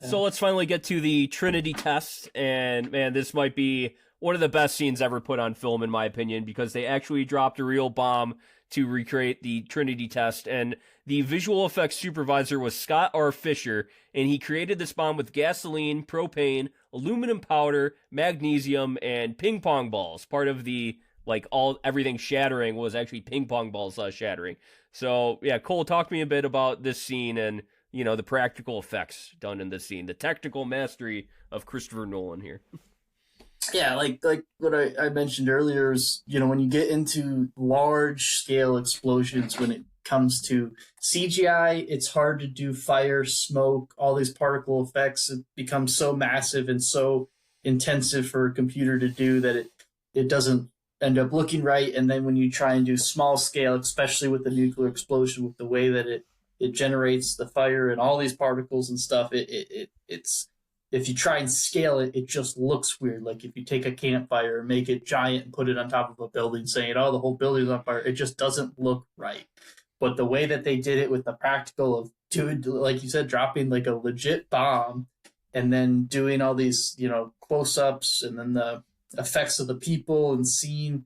so let's finally get to the Trinity test, and man, this might be one of the best scenes ever put on film, in my opinion, because they actually dropped a real bomb to recreate the Trinity test. And the visual effects supervisor was Scott R. Fisher, and he created this bomb with gasoline, propane, aluminum powder, magnesium, and ping pong balls. Part of the, everything shattering was actually ping pong balls shattering. So, yeah, Cole, talk to me a bit about this scene and, the practical effects done in this scene, the technical mastery of Christopher Nolan here. Yeah, like what I mentioned earlier is, when you get into large scale explosions, when it comes to CGI, it's hard to do fire, smoke, all these particle effects. It becomes so massive and so intensive for a computer to do that it doesn't end up looking right. And then when you try and do small scale, especially with the nuclear explosion, with the way that it generates the fire and all these particles and stuff, it's if you try and scale it, it just looks weird. Like if you take a campfire and make it giant and put it on top of a building saying, the whole building's on fire, it just doesn't look right. But the way that they did it with the practical of doing, like you said, dropping like a legit bomb and then doing all these, close-ups and then the effects of the people and seeing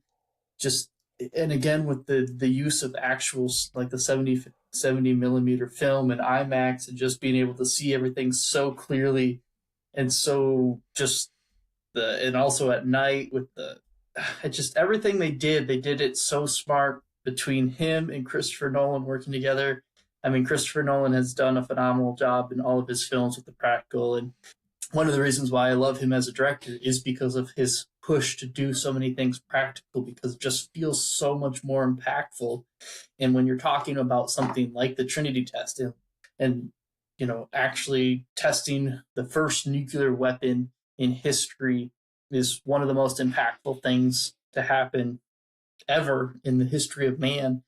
and again with the use of actual, like the 70 millimeter film and IMAX, and just being able to see everything so clearly. And so and also at night with everything they did it so smart between him and Christopher Nolan working together. I mean, Christopher Nolan has done a phenomenal job in all of his films with the practical. And one of the reasons why I love him as a director is because of his push to do so many things practical, because it just feels so much more impactful. And when you're talking about something like the Trinity test and actually testing the first nuclear weapon in history is one of the most impactful things to happen ever in the history of man.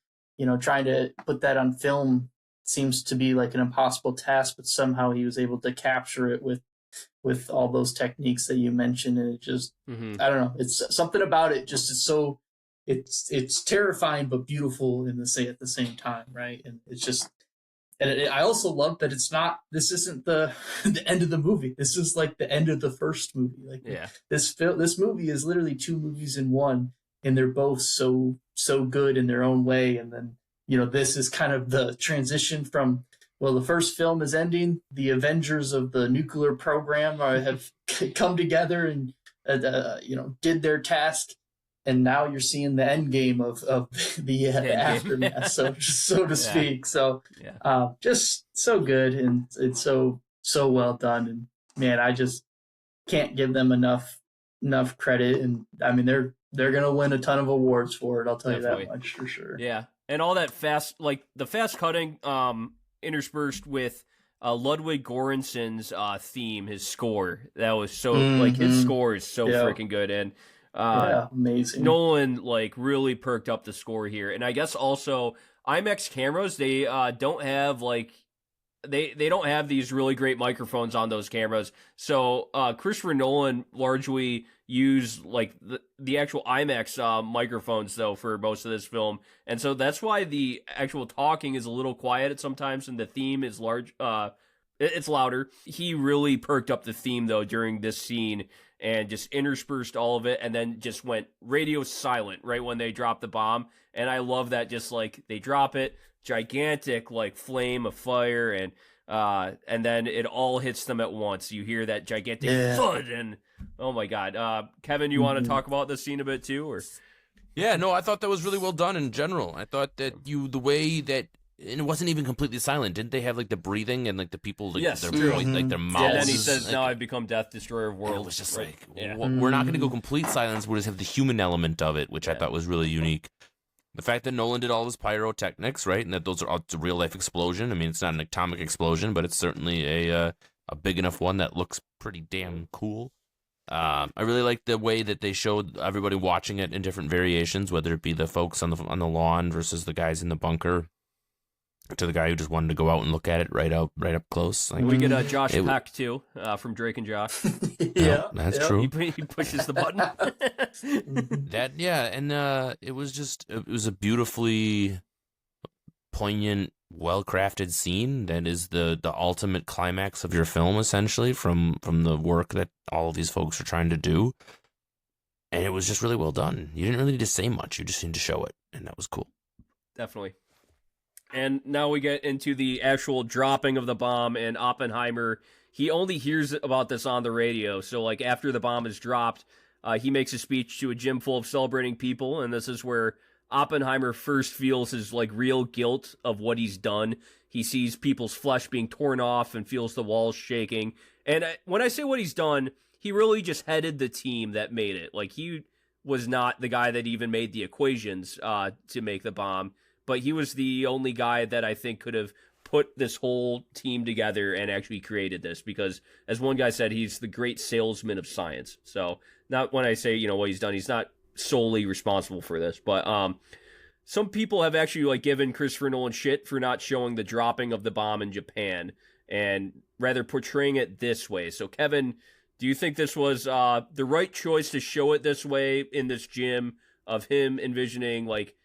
Trying to put that on film seems to be like an impossible task, but somehow he was able to capture it with all those techniques that you mentioned. And it just, I don't know, it's something about it just is so, it's terrifying, but beautiful at the same time. Right. And it's just, and I also love that this isn't the end of the movie. This is like the end of the first movie. Like this movie is literally two movies in one, and they're both so good in their own way. And then, this is kind of the transition from, well, the first film is ending. The Avengers of the nuclear program have come together, and did their task, and now you're seeing the end game of the aftermath, so to speak. So just so good, and it's so well done. And man, I just can't give them enough credit. And I mean, they're gonna win a ton of awards for it. I'll tell you that much for sure. Yeah, and all that fast, like the fast cutting, interspersed with Ludwig Göransson's theme, his score. That was so like his score is so freaking good, and amazing. Nolan like really perked up the score here, and I guess also IMAX cameras, they don't have like. They don't have these really great microphones on those cameras. So Christopher Nolan largely used like the actual IMAX microphones though for most of this film. And so that's why the actual talking is a little quiet at sometimes and the theme is it's louder. He really perked up the theme though during this scene and just interspersed all of it and then just went radio silent right when they dropped the bomb. And I love that, just like they drop it, gigantic like flame of fire, and then it all hits them at once. You hear that gigantic thud, and oh my god, Kevin, you want to talk about this scene a bit too, or? Yeah, no, I thought that was really well done in general. I thought that the way that, and it wasn't even completely silent. Didn't they have like the breathing and like the people, like, yes, their voice, like their mouths? And then he says, like, "Now I've become Death, Destroyer of Worlds." It was just right? like, we're not going to go complete silence. We'll just have the human element of it, which I thought was really unique. The fact that Nolan did all his pyrotechnics, right, and that those are all a real life explosion. I mean, it's not an atomic explosion, but it's certainly a big enough one that looks pretty damn cool. I really like the way that they showed everybody watching it in different variations, whether it be the folks on the lawn versus the guys in the bunker, to the guy who just wanted to go out and look at it right up close. Like, we get Josh Peck too from Drake and Josh. That's true. He pushes the button. It was a beautifully poignant, well-crafted scene that is the ultimate climax of your film, essentially, from the work that all of these folks are trying to do. And it was just really well done. You didn't really need to say much. You just need to show it, and that was cool. Definitely. And now we get into the actual dropping of the bomb, and Oppenheimer, he only hears about this on the radio. So, like, after the bomb is dropped, he makes a speech to a gym full of celebrating people, and this is where Oppenheimer first feels his, like, real guilt of what he's done. He sees people's flesh being torn off and feels the walls shaking. And when I say what he's done, he really just headed the team that made it. Like, he was not the guy that even made the equations to make the bomb. But he was the only guy that I think could have put this whole team together and actually created this. Because, as one guy said, he's the great salesman of science. So, not when I say, what he's done, he's not solely responsible for this. But some people have actually like given Christopher Nolan shit for not showing the dropping of the bomb in Japan and rather portraying it this way. So, Kevin, do you think this was the right choice to show it this way in this gym of him envisioning like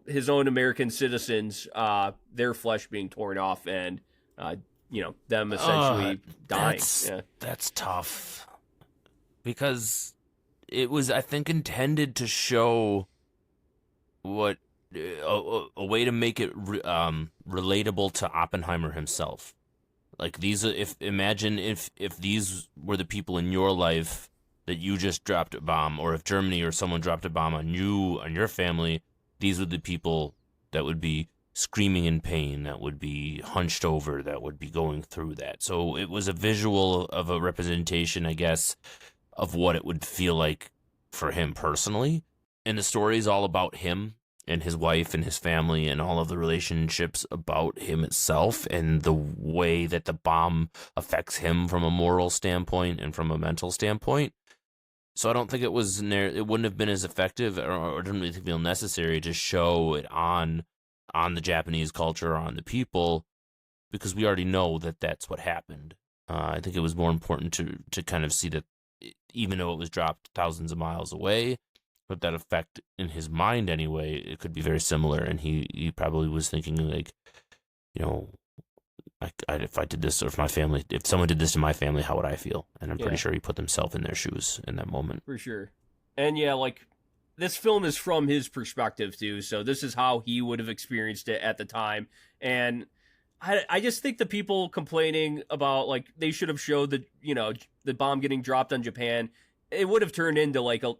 his own American citizens, their flesh being torn off and, them essentially dying? That's tough. Because it was, I think, intended to show what a way to make it relatable to Oppenheimer himself. Like, imagine if these were the people in your life that you just dropped a bomb, or if Germany or someone dropped a bomb on you, on your family, these would be the people that would be screaming in pain, that would be hunched over, that would be going through that. So it was a visual of a representation, I guess, of what it would feel like for him personally. And the story is all about him and his wife and his family and all of the relationships about him itself and the way that the bomb affects him from a moral standpoint and from a mental standpoint. So I don't think it wouldn't have been as effective, or didn't really feel necessary to show it on the Japanese culture, on the people, because we already know that that's what happened. I think it was more important to kind of see that, even though it was dropped thousands of miles away, but that effect in his mind anyway, it could be very similar. And he probably was thinking like, if I did this, or if someone did this to my family, how would I feel? And I'm pretty sure he put himself in their shoes in that moment. For sure. And like, this film is from his perspective too, so this is how he would have experienced it at the time. And I just think the people complaining about, like, they should have showed the bomb getting dropped on Japan, it would have turned into like a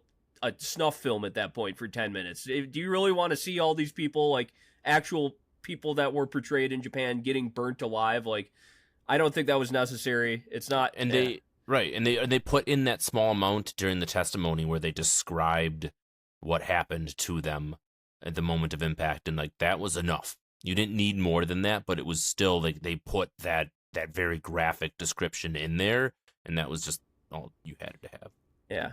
snuff film at that point for 10 minutes. Do you really want to see all these people, like actual people that were portrayed in Japan, getting burnt alive? Like, I don't think that was necessary. It's not. And they put in that small amount during the testimony where they described what happened to them at the moment of impact, and like that was enough. You didn't need more than that, but it was still like they put that very graphic description in there, and that was just all you had to have. Yeah.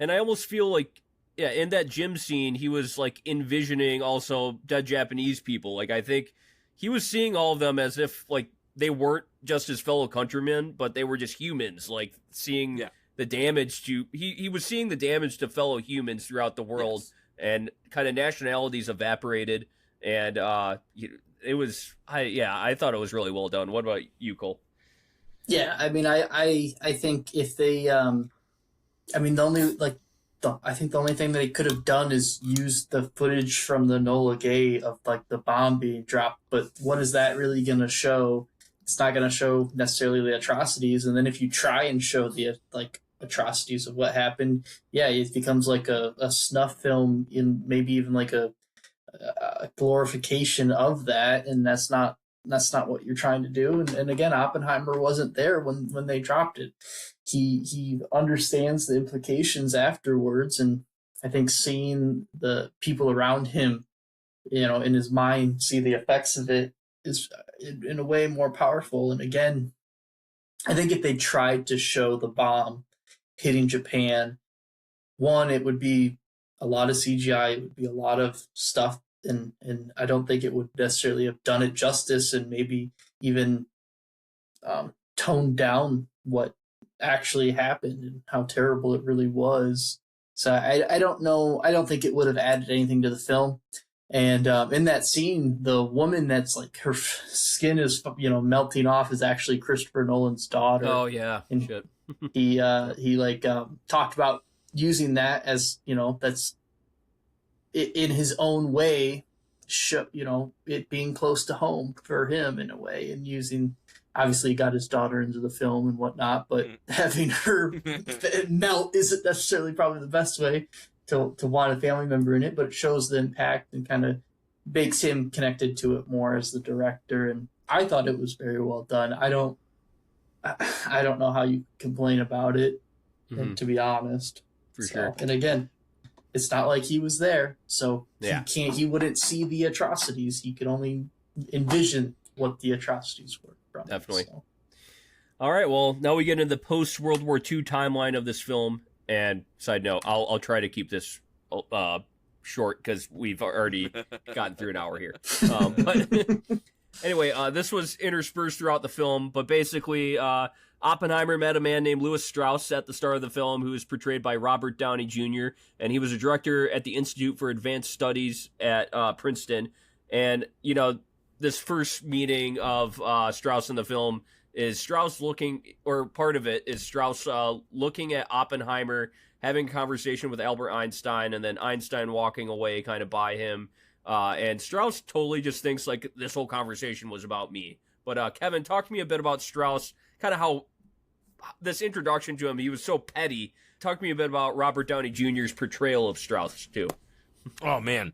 And I almost feel like, yeah, in that gym scene, he was like envisioning also dead Japanese people. Like, I think he was seeing all of them as if like they weren't just his fellow countrymen, but they were just humans, like seeing the damage to, he was seeing the damage to fellow humans throughout the world, and kind of nationalities evaporated. And it was, I thought it was really well done. What about you, Cole? Yeah, I mean, I think if they, I mean, I think the only thing they could have done is use the footage from the Enola Gay of like the bomb being dropped. But what is that really going to show? It's not going to show necessarily the atrocities. And then if you try and show the like atrocities of what happened, it becomes like a snuff film, in maybe even like a glorification of that, and that's not what you're trying to do. And again, Oppenheimer wasn't there when they dropped it. He understands the implications afterwards, and I think seeing the people around him, in his mind, see the effects of it is in a way more powerful. And again, I think if they tried to show the bomb hitting Japan, one, it would be a lot of CGI, it would be a lot of stuff, and I don't think it would necessarily have done it justice, and maybe even toned down what actually happened and how terrible it really was. So I don't know. I don't think it would have added anything to the film. And in that scene, the woman that's like her skin is melting off is actually Christopher Nolan's daughter. Oh yeah, and shit. he talked about using that as that's in his own way, it being close to home for him in a way, and using, obviously he got his daughter into the film and whatnot, but having her melt isn't necessarily probably the best way to want a family member in it, but it shows the impact and kind of makes him connected to it more as the director. And I thought it was very well done. I don't know how you complain about it, to be honest. For sure. And again, it's not like he was there, so he wouldn't see the atrocities. He could only envision what the atrocities were from. Definitely. So. All right, well, now we get into the post-World War II timeline of this film. And side note, I'll try to keep this short because we've already gotten through an hour here. But anyway, this was interspersed throughout the film, but basically Oppenheimer met a man named Lewis Strauss at the start of the film, who was portrayed by Robert Downey Jr., and he was a director at the Institute for Advanced Studies at Princeton. And, this first meeting of Strauss in the film is Strauss looking, or part of it is Strauss looking at Oppenheimer, having a conversation with Albert Einstein, and then Einstein walking away kind of by him. And Strauss totally just thinks like this whole conversation was about me. But Kevin, talk to me a bit about Strauss, kind of how this introduction to him, he was so petty. Talk to me a bit about Robert Downey Jr.'s portrayal of Strauss, too. Oh, man.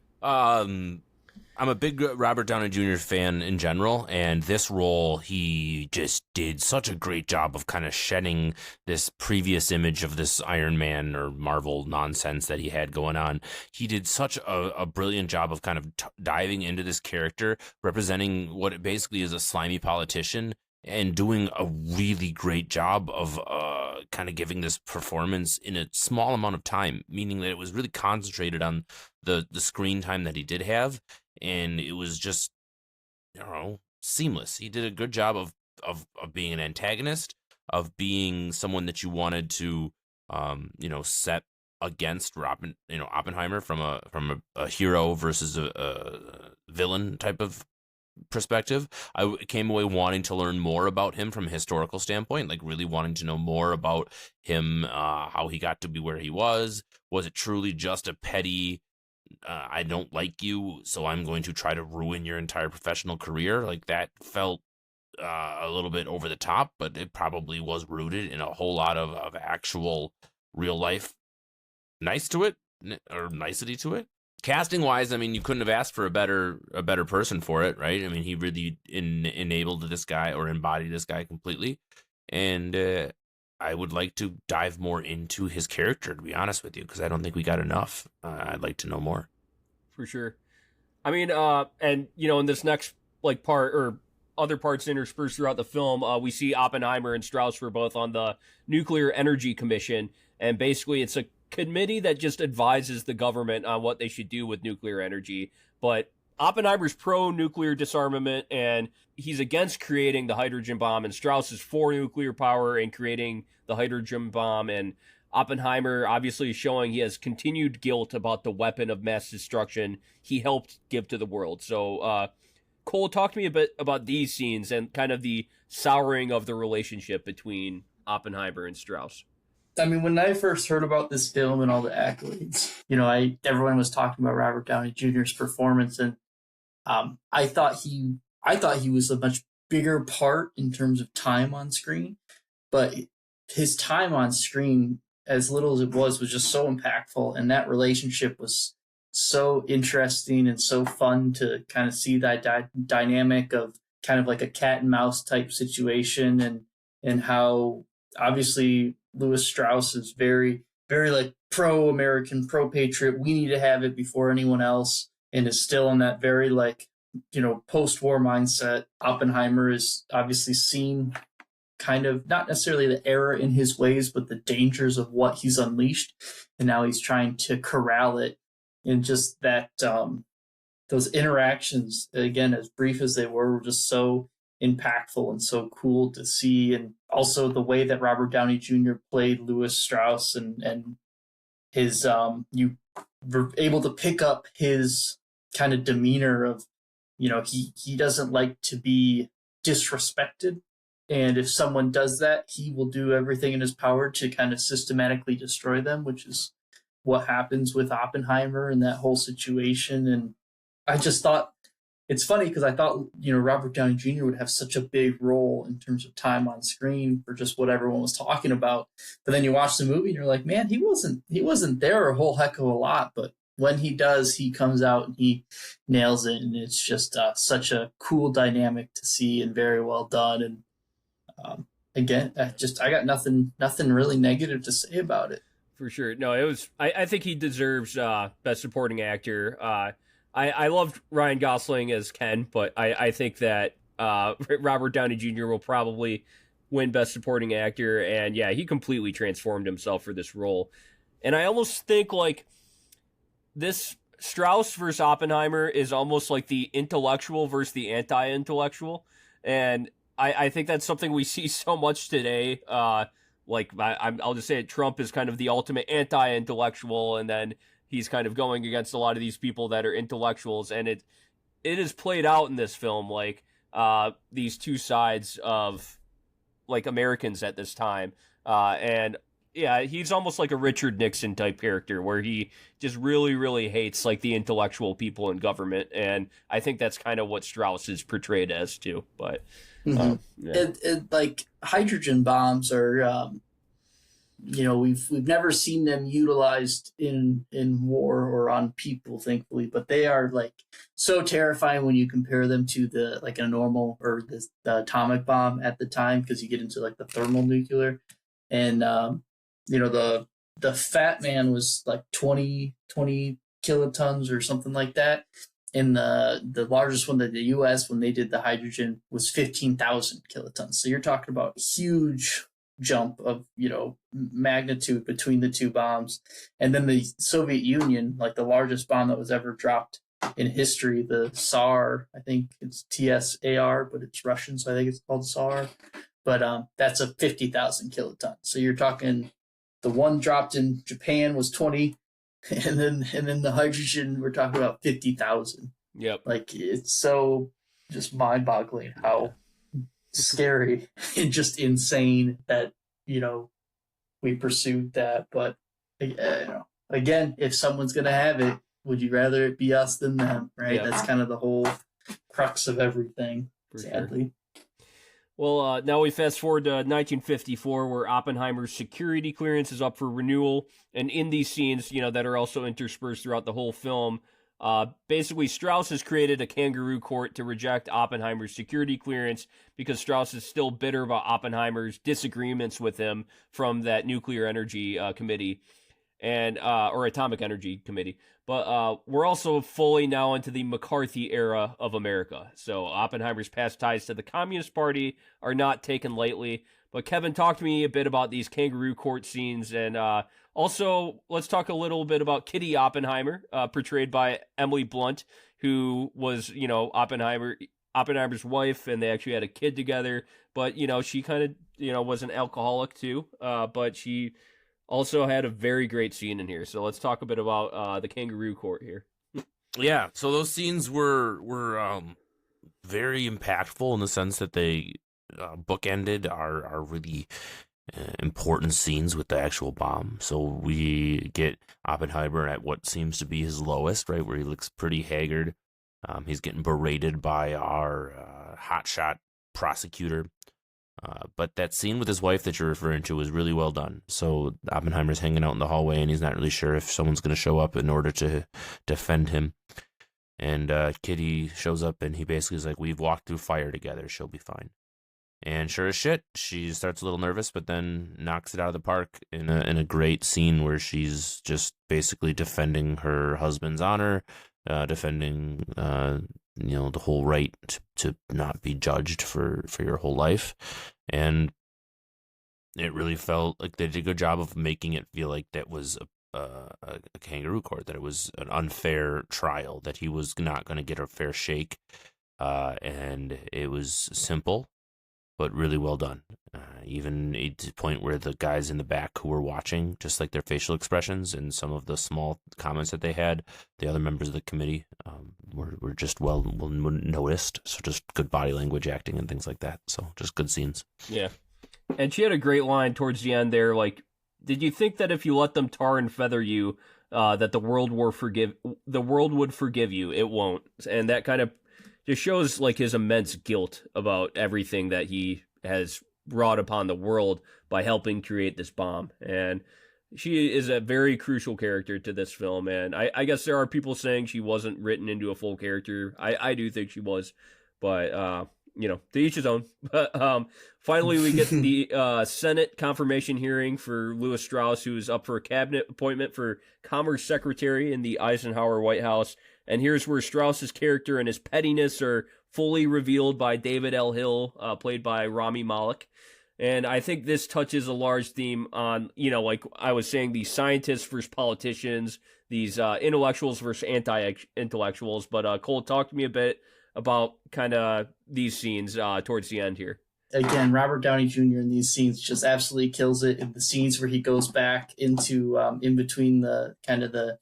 I'm a big Robert Downey Jr. fan in general, and this role, he just did such a great job of kind of shedding this previous image of this Iron Man or Marvel nonsense that he had going on. He did such a brilliant job of kind of diving into this character, representing what it basically is, a slimy politician, and doing a really great job of kind of giving this performance in a small amount of time, meaning that it was really concentrated on the screen time that he did have. And it was just, seamless. He did a good job of being an antagonist, of being someone that you wanted to, set against Oppenheimer from a hero versus a villain type of perspective. I came away wanting to learn more about him from a historical standpoint, like really wanting to know more about him, how he got to be where he was. Was it truly just a petty, I don't like you, so I'm going to try to ruin your entire professional career? Like, that felt a little bit over the top, but it probably was rooted in a whole lot of actual real life nice to it, or nicety to it. Casting wise, I mean, you couldn't have asked for a better person for it, right? I mean, he really enabled this guy, or embodied this guy completely. And I would like to dive more into his character, to be honest with you, because I don't think we got enough. I'd like to know more. For sure. I mean, and in this next part, or other parts interspersed throughout the film, we see Oppenheimer and Strauss were both on the Nuclear Energy Commission, and basically it's a committee that just advises the government on what they should do with nuclear energy. But Oppenheimer's pro-nuclear disarmament, and he's against creating the hydrogen bomb, and Strauss is for nuclear power and creating the hydrogen bomb. And Oppenheimer obviously is showing he has continued guilt about the weapon of mass destruction he helped give to the world. So, Cole, talk to me a bit about these scenes and kind of the souring of the relationship between Oppenheimer and Strauss. I mean, when I first heard about this film and all the accolades, everyone was talking about Robert Downey Jr.'s performance, and I thought he was a much bigger part in terms of time on screen, but his time on screen, as little as it was just so impactful, and that relationship was so interesting and so fun to kind of see that dynamic of kind of like a cat and mouse type situation, and how obviously Lewis Strauss is very, very like pro-American, pro-patriot. We need to have it before anyone else, and is still in that very post-war mindset. Oppenheimer is obviously seen kind of not necessarily the error in his ways, but the dangers of what he's unleashed, and now he's trying to corral it. And just that those interactions, again, as brief as they were just so impactful and so cool to see. And also the way that Robert Downey Jr. played Lewis Strauss, and his you were able to pick up his kind of demeanor of, he doesn't like to be disrespected, and if someone does that, he will do everything in his power to kind of systematically destroy them, which is what happens with Oppenheimer and that whole situation. And I just thought, it's funny because I thought, Robert Downey Jr. would have such a big role in terms of time on screen for just what everyone was talking about. But then you watch the movie and you're like, man, he wasn't there a whole heck of a lot. But when he does, he comes out and he nails it. And it's just such a cool dynamic to see, and very well done. And again, I got nothing really negative to say about it. For sure. No, it was, I think he deserves Best Supporting Actor. I loved Ryan Gosling as Ken, but I think that Robert Downey Jr. will probably win Best Supporting Actor. And yeah, he completely transformed himself for this role. And I almost think this Strauss versus Oppenheimer is almost like the intellectual versus the anti-intellectual. And I think that's something we see so much today. I'll just say it, Trump is kind of the ultimate anti-intellectual, and then he's kind of going against a lot of these people that are intellectuals, and it is played out in this film, these two sides of Americans at this time. And yeah, he's almost like a Richard Nixon type character where he just really, really hates the intellectual people in government. And I think that's kind of what Strauss is portrayed as too. But yeah. Hydrogen bombs are, we've never seen them utilized in war or on people, thankfully, but they are so terrifying when you compare them to a normal or the atomic bomb at the time, because you get into the thermal nuclear. And the Fat Man was 20 kilotons or something like that. And the largest one that the U.S., when they did the hydrogen, was 15,000 kilotons. So you're talking about a huge jump of, magnitude between the two bombs. And then the Soviet Union, the largest bomb that was ever dropped in history, the SAR, I think it's TSAR, but it's Russian, so I think it's called SAR. But that's a 50,000 kilotons. So you're talking, the one dropped in Japan was 20, and then the hydrogen, we're talking about 50,000. Yep. It's so just mind-boggling how scary and just insane that we pursued that. But again, if someone's gonna have it, would you rather it be us than them, right? Yeah. That's kind of the whole crux of everything, sadly. Sure. Well, now we fast forward to 1954, where Oppenheimer's security clearance is up for renewal, and in these scenes, that are also interspersed throughout the whole film, basically Strauss has created a kangaroo court to reject Oppenheimer's security clearance because Strauss is still bitter about Oppenheimer's disagreements with him from that nuclear energy committee and or atomic energy committee. But we're also fully now into the McCarthy era of America. So Oppenheimer's past ties to the Communist Party are not taken lightly. But Kevin, talk to me a bit about these kangaroo court scenes, and also let's talk a little bit about Kitty Oppenheimer, portrayed by Emily Blunt, who was, Oppenheimer's wife, and they actually had a kid together. But she kind of, was an alcoholic too. But she also had a very great scene in here. So let's talk a bit about the kangaroo court here. Yeah, so those scenes were very impactful in the sense that they bookended our really important scenes with the actual bomb. So we get Oppenheimer at what seems to be his lowest, right, where he looks pretty haggard. He's getting berated by our hotshot prosecutor. But that scene with his wife that you're referring to was really well done. So Oppenheimer's hanging out in the hallway, and he's not really sure if someone's going to show up in order to defend him. And Kitty shows up, and he basically is like, "We've walked through fire together. She'll be fine." And sure as shit, she starts a little nervous, but then knocks it out of the park in a great scene where she's just basically defending her husband's honor, defending the whole right to not be judged for your whole life. And it really felt like they did a good job of making it feel like that was a kangaroo court, that it was an unfair trial, that he was not going to get a fair shake. And it was simple, but really well done. Even to the point where the guys in the back who were watching, just like their facial expressions and some of the small comments that they had, the other members of the committee were just well noticed. So just good body language, acting, and things like that. So just good scenes. Yeah. And she had a great line towards the end there, like, "Did you think that if you let them tar and feather you, that the world would forgive you? It won't." And that kind of just shows like his immense guilt about everything that he has brought upon the world by helping create this bomb. And she is a very crucial character to this film. And I guess there are people saying she wasn't written into a full character. I do think she was, but to each his own. But finally, we get the Senate confirmation hearing for Louis Strauss, who is up for a cabinet appointment for Commerce Secretary in the Eisenhower White House. And here's where Strauss's character and his pettiness are fully revealed by David L. Hill, played by Rami Malek. And I think this touches a large theme on, like I was saying, these scientists versus politicians, these intellectuals versus anti-intellectuals. But Cole, talk to me a bit about kind of these scenes towards the end here. Again, Robert Downey Jr. in these scenes just absolutely kills it. In the scenes where he goes back into in between the kind of the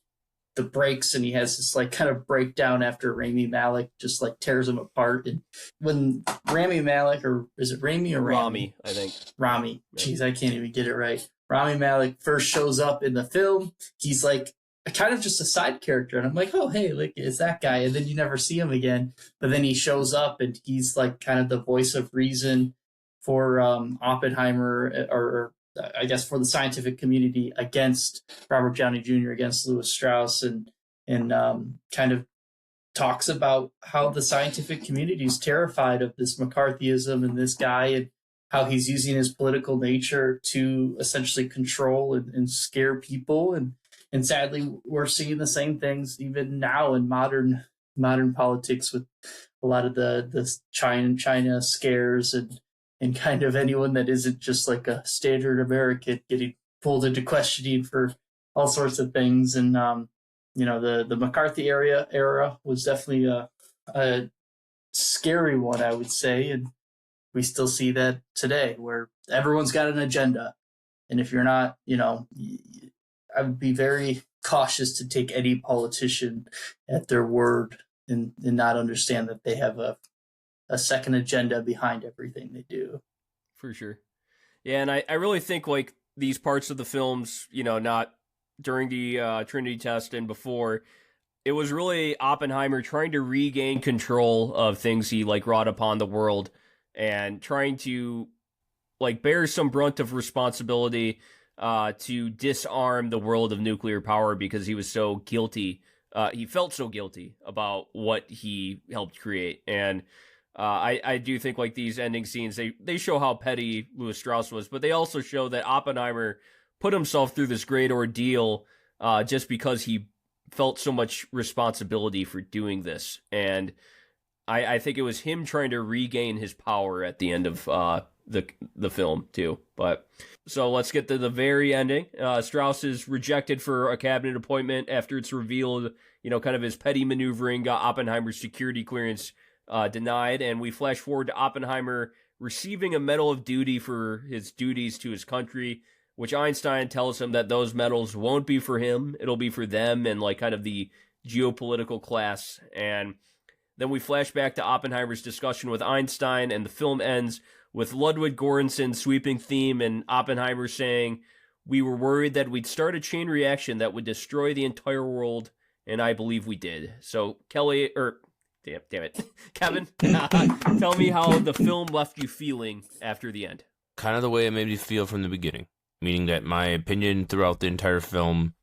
breaks, and he has this like kind of breakdown after Rami Malek just like tears him apart. And when Rami Malek, or is it Rami or Rami? I think. Rami. Jeez, I can't even get it right. Rami Malek first shows up in the film. He's like kind of just a side character, and I'm like, oh hey, like it's that guy, and then you never see him again. But then he shows up, and he's like kind of the voice of reason for Oppenheimer, or I guess for the scientific community against Robert Downey Jr., against Louis Strauss, and kind of talks about how the scientific community is terrified of this McCarthyism and this guy, and how he's using his political nature to essentially control and scare people. And sadly, we're seeing the same things even now in modern politics, with a lot of the China scares, and kind of anyone that isn't just like a standard American getting pulled into questioning for all sorts of things. And the McCarthy era was definitely a scary one, I would say, and we still see that today, where everyone's got an agenda, and if you're not, I would be very cautious to take any politician at their word, and not understand that they have a second agenda behind everything they do. For sure. Yeah, and I really think like these parts of the films, not during the Trinity test and before, it was really Oppenheimer trying to regain control of things he like brought upon the world, and trying to like bear some brunt of responsibility to disarm the world of nuclear power because he was so guilty. He felt so guilty about what he helped create. And I do think like these ending scenes, they show how petty Louis Strauss was, but they also show that Oppenheimer put himself through this great ordeal just because he felt so much responsibility for doing this. And I think it was him trying to regain his power at the end of the film too. But so let's get to the very ending. Strauss is rejected for a cabinet appointment after it's revealed, kind of his petty maneuvering got Oppenheimer's security clearance denied. And we flash forward to Oppenheimer receiving a Medal of Duty for his duties to his country, which Einstein tells him that those medals won't be for him. It'll be for them and like kind of the geopolitical class. And then we flash back to Oppenheimer's discussion with Einstein, and the film ends with Ludwig Göransson's sweeping theme and Oppenheimer saying, "We were worried that we'd start a chain reaction that would destroy the entire world, and I believe we did." So Kelly, damn it, Kevin, tell me how the film left you feeling after the end. Kind of the way it made me feel from the beginning, meaning that my opinion throughout the entire film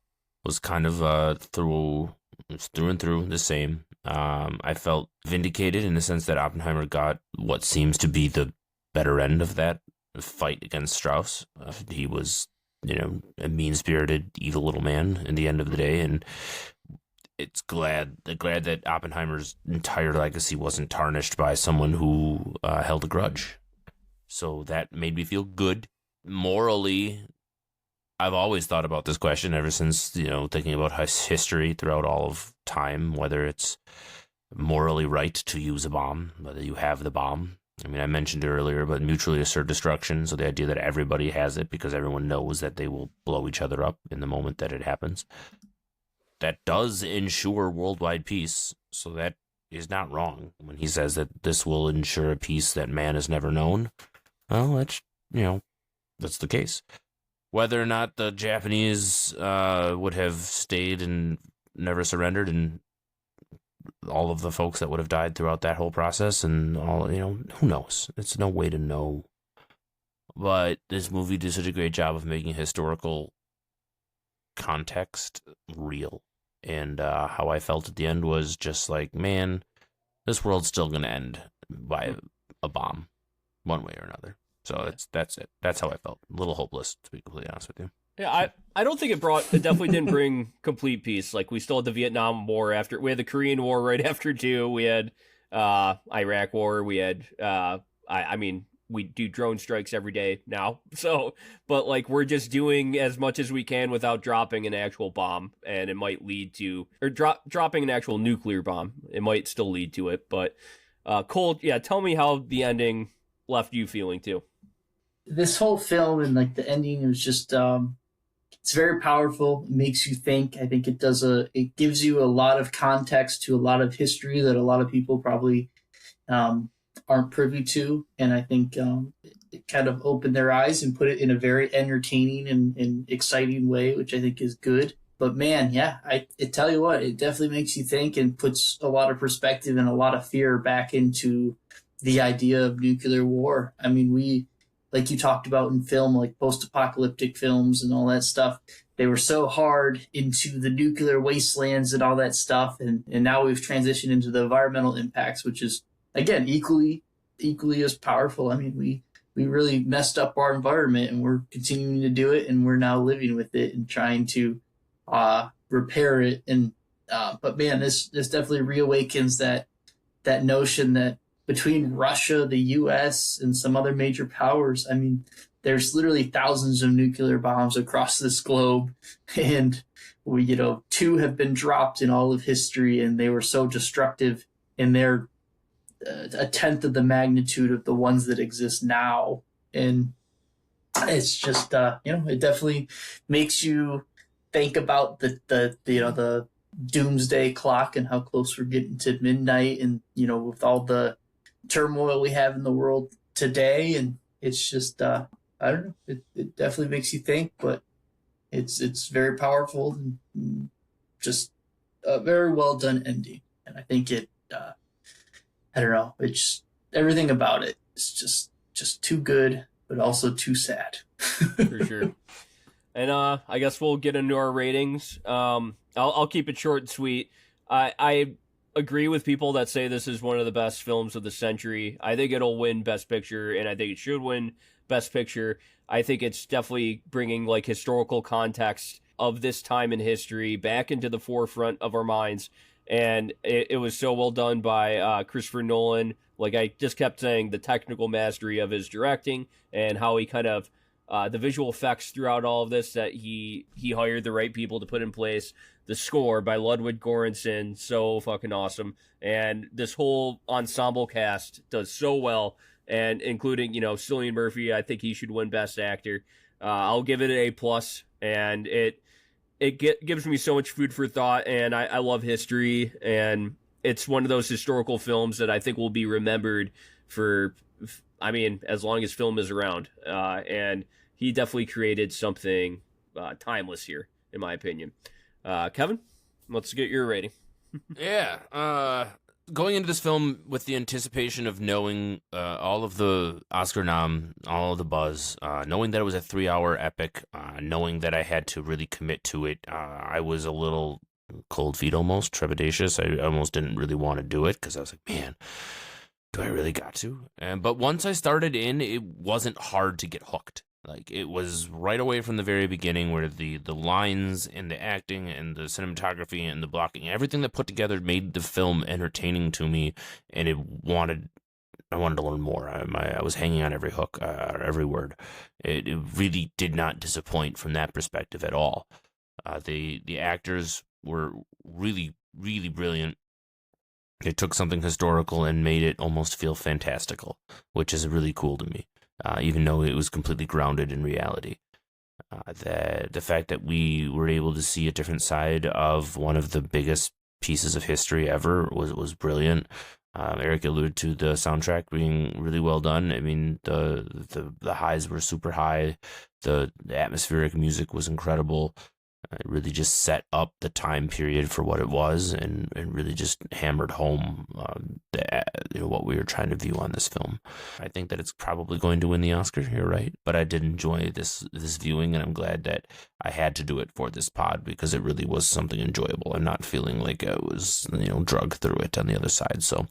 was kind of through and through the same. I felt vindicated in the sense that Oppenheimer got what seems to be the better end of that fight against Strauss. He was, a mean-spirited, evil little man in the end of the day, and it's glad that Oppenheimer's entire legacy wasn't tarnished by someone who held a grudge. So that made me feel good. Morally, I've always thought about this question ever since, thinking about history throughout all of time, whether it's morally right to use a bomb, whether you have the bomb. I mean, I mentioned it earlier, but mutually assured destruction. So the idea that everybody has it because everyone knows that they will blow each other up in the moment that it happens. That does ensure worldwide peace. So that is not wrong when he says that this will ensure a peace that man has never known. Well, that's the case. Whether or not the Japanese would have stayed and never surrendered, and all of the folks that would have died throughout that whole process, and all, who knows? It's no way to know. But this movie did such a great job of making historical context real. And how I felt at the end was just like, man, this world's still going to end by a bomb, one way or another. So that's it. That's how I felt. A little hopeless, to be completely honest with you. Yeah, I don't think it definitely didn't bring complete peace. Like, we still had the Vietnam War we had the Korean War right after too. We had Iraq War. We had we do drone strikes every day now. So, but like, we're just doing as much as we can without dropping an actual bomb, and it might lead to, or dropping an actual nuclear bomb. It might still lead to it, but Cole, yeah, tell me how the ending left you feeling too. This whole film and like the ending was just it's very powerful. It makes you think. I think it gives you a lot of context to a lot of history that a lot of people probably aren't privy to, and I think it kind of opened their eyes and put it in a very entertaining and exciting way, which I think is good. But man, yeah, I tell you what, it definitely makes you think and puts a lot of perspective and a lot of fear back into the idea of nuclear war. I mean, like you talked about in film, like post-apocalyptic films and all that stuff, they were so hard into the nuclear wastelands and all that stuff. And now we've transitioned into the environmental impacts, which is, again, equally as powerful. I mean, we really messed up our environment, and we're continuing to do it, and we're now living with it and trying to repair it. And but man, this definitely reawakens that notion that between Russia, the U.S., and some other major powers, I mean, there's literally thousands of nuclear bombs across this globe, and two have been dropped in all of history, and they were so destructive, and they're a tenth of the magnitude of the ones that exist now. And it's just it definitely makes you think about the doomsday clock and how close we're getting to midnight, and with all the turmoil we have in the world today. And it's just I don't know, it definitely makes you think, but it's very powerful and just a very well done ending. And I think it I don't know, it's everything about it is just too good, but also too sad. For sure. And I guess we'll get into our ratings. I'll keep it short and sweet. I agree with people that say this is one of the best films of the century. I think it'll win Best Picture, and I think it should win Best Picture. I think it's definitely bringing like historical context of this time in history back into the forefront of our minds. And it was so well done by Christopher Nolan. Like I just kept saying, the technical mastery of his directing and how he kind of the visual effects throughout all of this, that he hired the right people to put in place. The score by Ludwig Göransson, so fucking awesome. And this whole ensemble cast does so well, and including, Cillian Murphy, I think he should win Best Actor. I'll give it an A+, and it gives me so much food for thought, and I love history, and it's one of those historical films that I think will be remembered for, as long as film is around. And he definitely created something timeless here, in my opinion. Kevin, let's get your rating. Yeah. Going into this film with the anticipation of knowing all of the Oscar all of the buzz, knowing that it was a 3-hour epic, knowing that I had to really commit to it, I was a little cold feet, almost trepidatious. I almost didn't really want to do it because I was like, man, do I really got to? But once I started in, it wasn't hard to get hooked. Like, it was right away from the very beginning, where the lines and the acting and the cinematography and the blocking, everything that put together made the film entertaining to me, and I wanted to learn more. I was hanging on every hook, every word. It really did not disappoint from that perspective at all. The actors were really, really brilliant. They took something historical and made it almost feel fantastical, which is really cool to me. Even though it was completely grounded in reality. The fact that we were able to see a different side of one of the biggest pieces of history ever was brilliant. Eric alluded to the soundtrack being really well done. I mean, the highs were super high. The atmospheric music was incredible. It really just set up the time period for what it was, and really just hammered home what we were trying to view on this film. I think that it's probably going to win the Oscar. You're right, but I did enjoy this viewing, and I'm glad that I had to do it for this pod, because it really was something enjoyable. I'm not feeling like I was drugged through it on the other side. So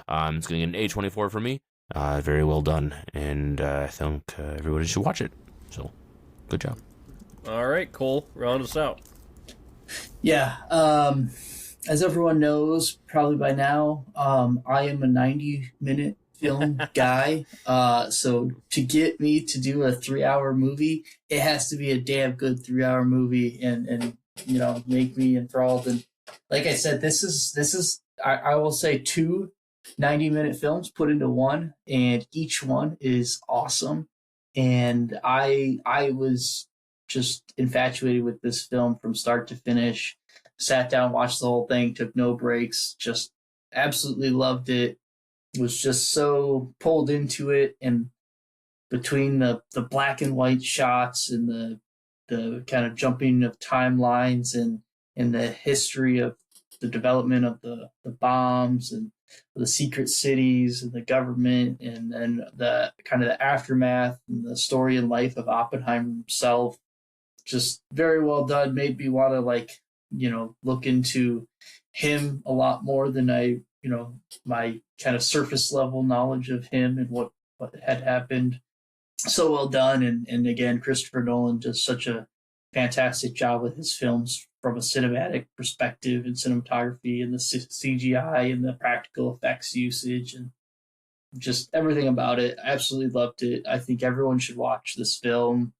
it's going to get an A24 for me. Very well done, and I think everybody should watch it. So good job. All right, Cole, round us out. Yeah, as everyone knows, probably by now, I am a 90-minute film guy. So to get me to do a 3-hour movie, it has to be a damn good 3-hour movie, and make me enthralled. And like I said, this is I will say 2 90-minute films put into one, and each one is awesome. And I was just infatuated with this film from start to finish. Sat down, watched the whole thing, took no breaks, just absolutely loved it. Was just so pulled into it, and between the black and white shots and the kind of jumping of timelines and the history of the development of the bombs and the secret cities and the government, and then the kind of the aftermath and the story and life of Oppenheimer himself. Just very well done. Made me want to look into him a lot more than my kind of surface level knowledge of him and what had happened. So well done. And again, Christopher Nolan does such a fantastic job with his films from a cinematic perspective and cinematography and the CGI and the practical effects usage and just everything about it. I absolutely loved it. I think everyone should watch this film.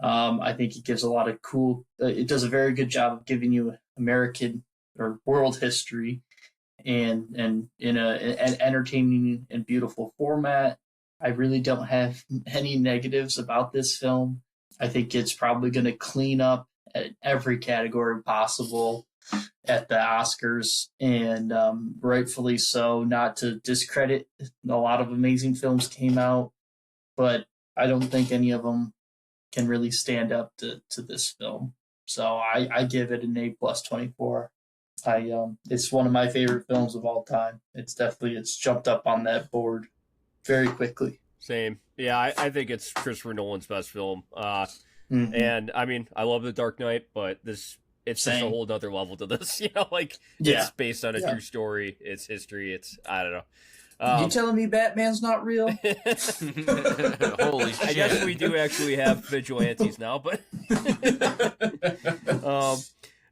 I think it gives a lot of it does a very good job of giving you American or world history and in an entertaining and beautiful format. I really don't have any negatives about this film. I think it's probably going to clean up at every category possible at the Oscars, and rightfully so. Not to discredit, a lot of amazing films came out, but I don't think any of them can really stand up to this film. So I give it an A+24. It's one of my favorite films of all time. It's jumped up on that board. very quickly. Same. Yeah, I think it's Christopher Nolan's best film. Mhm. And I mean, I love The Dark Knight, but it's just a Same. whole other level to this. Like Yeah. it's based on a Yeah. true story. It's history. It's I don't know. You telling me Batman's not real? Holy shit. I guess we do actually have vigilantes now, but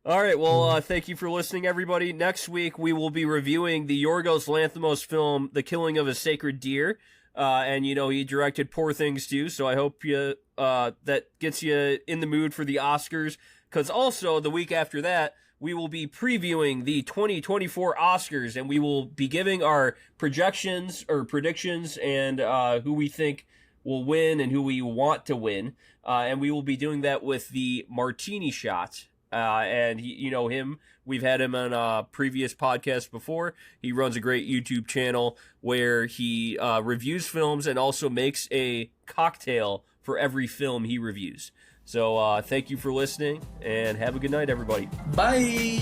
all right. Well, thank you for listening, everybody. Next week we will be reviewing the Yorgos Lanthimos film, "The Killing of a Sacred Deer," and he directed Poor Things too. So I hope you that gets you in the mood for the Oscars. Because also the week after that, we will be previewing the 2024 Oscars, and we will be giving our projections or predictions and who we think will win and who we want to win. And we will be doing that with the Martini Shot. And him, we've had him on a previous podcast before. He runs a great YouTube channel where he reviews films and also makes a cocktail for every film he reviews. So thank you for listening, and have a good night, everybody. Bye.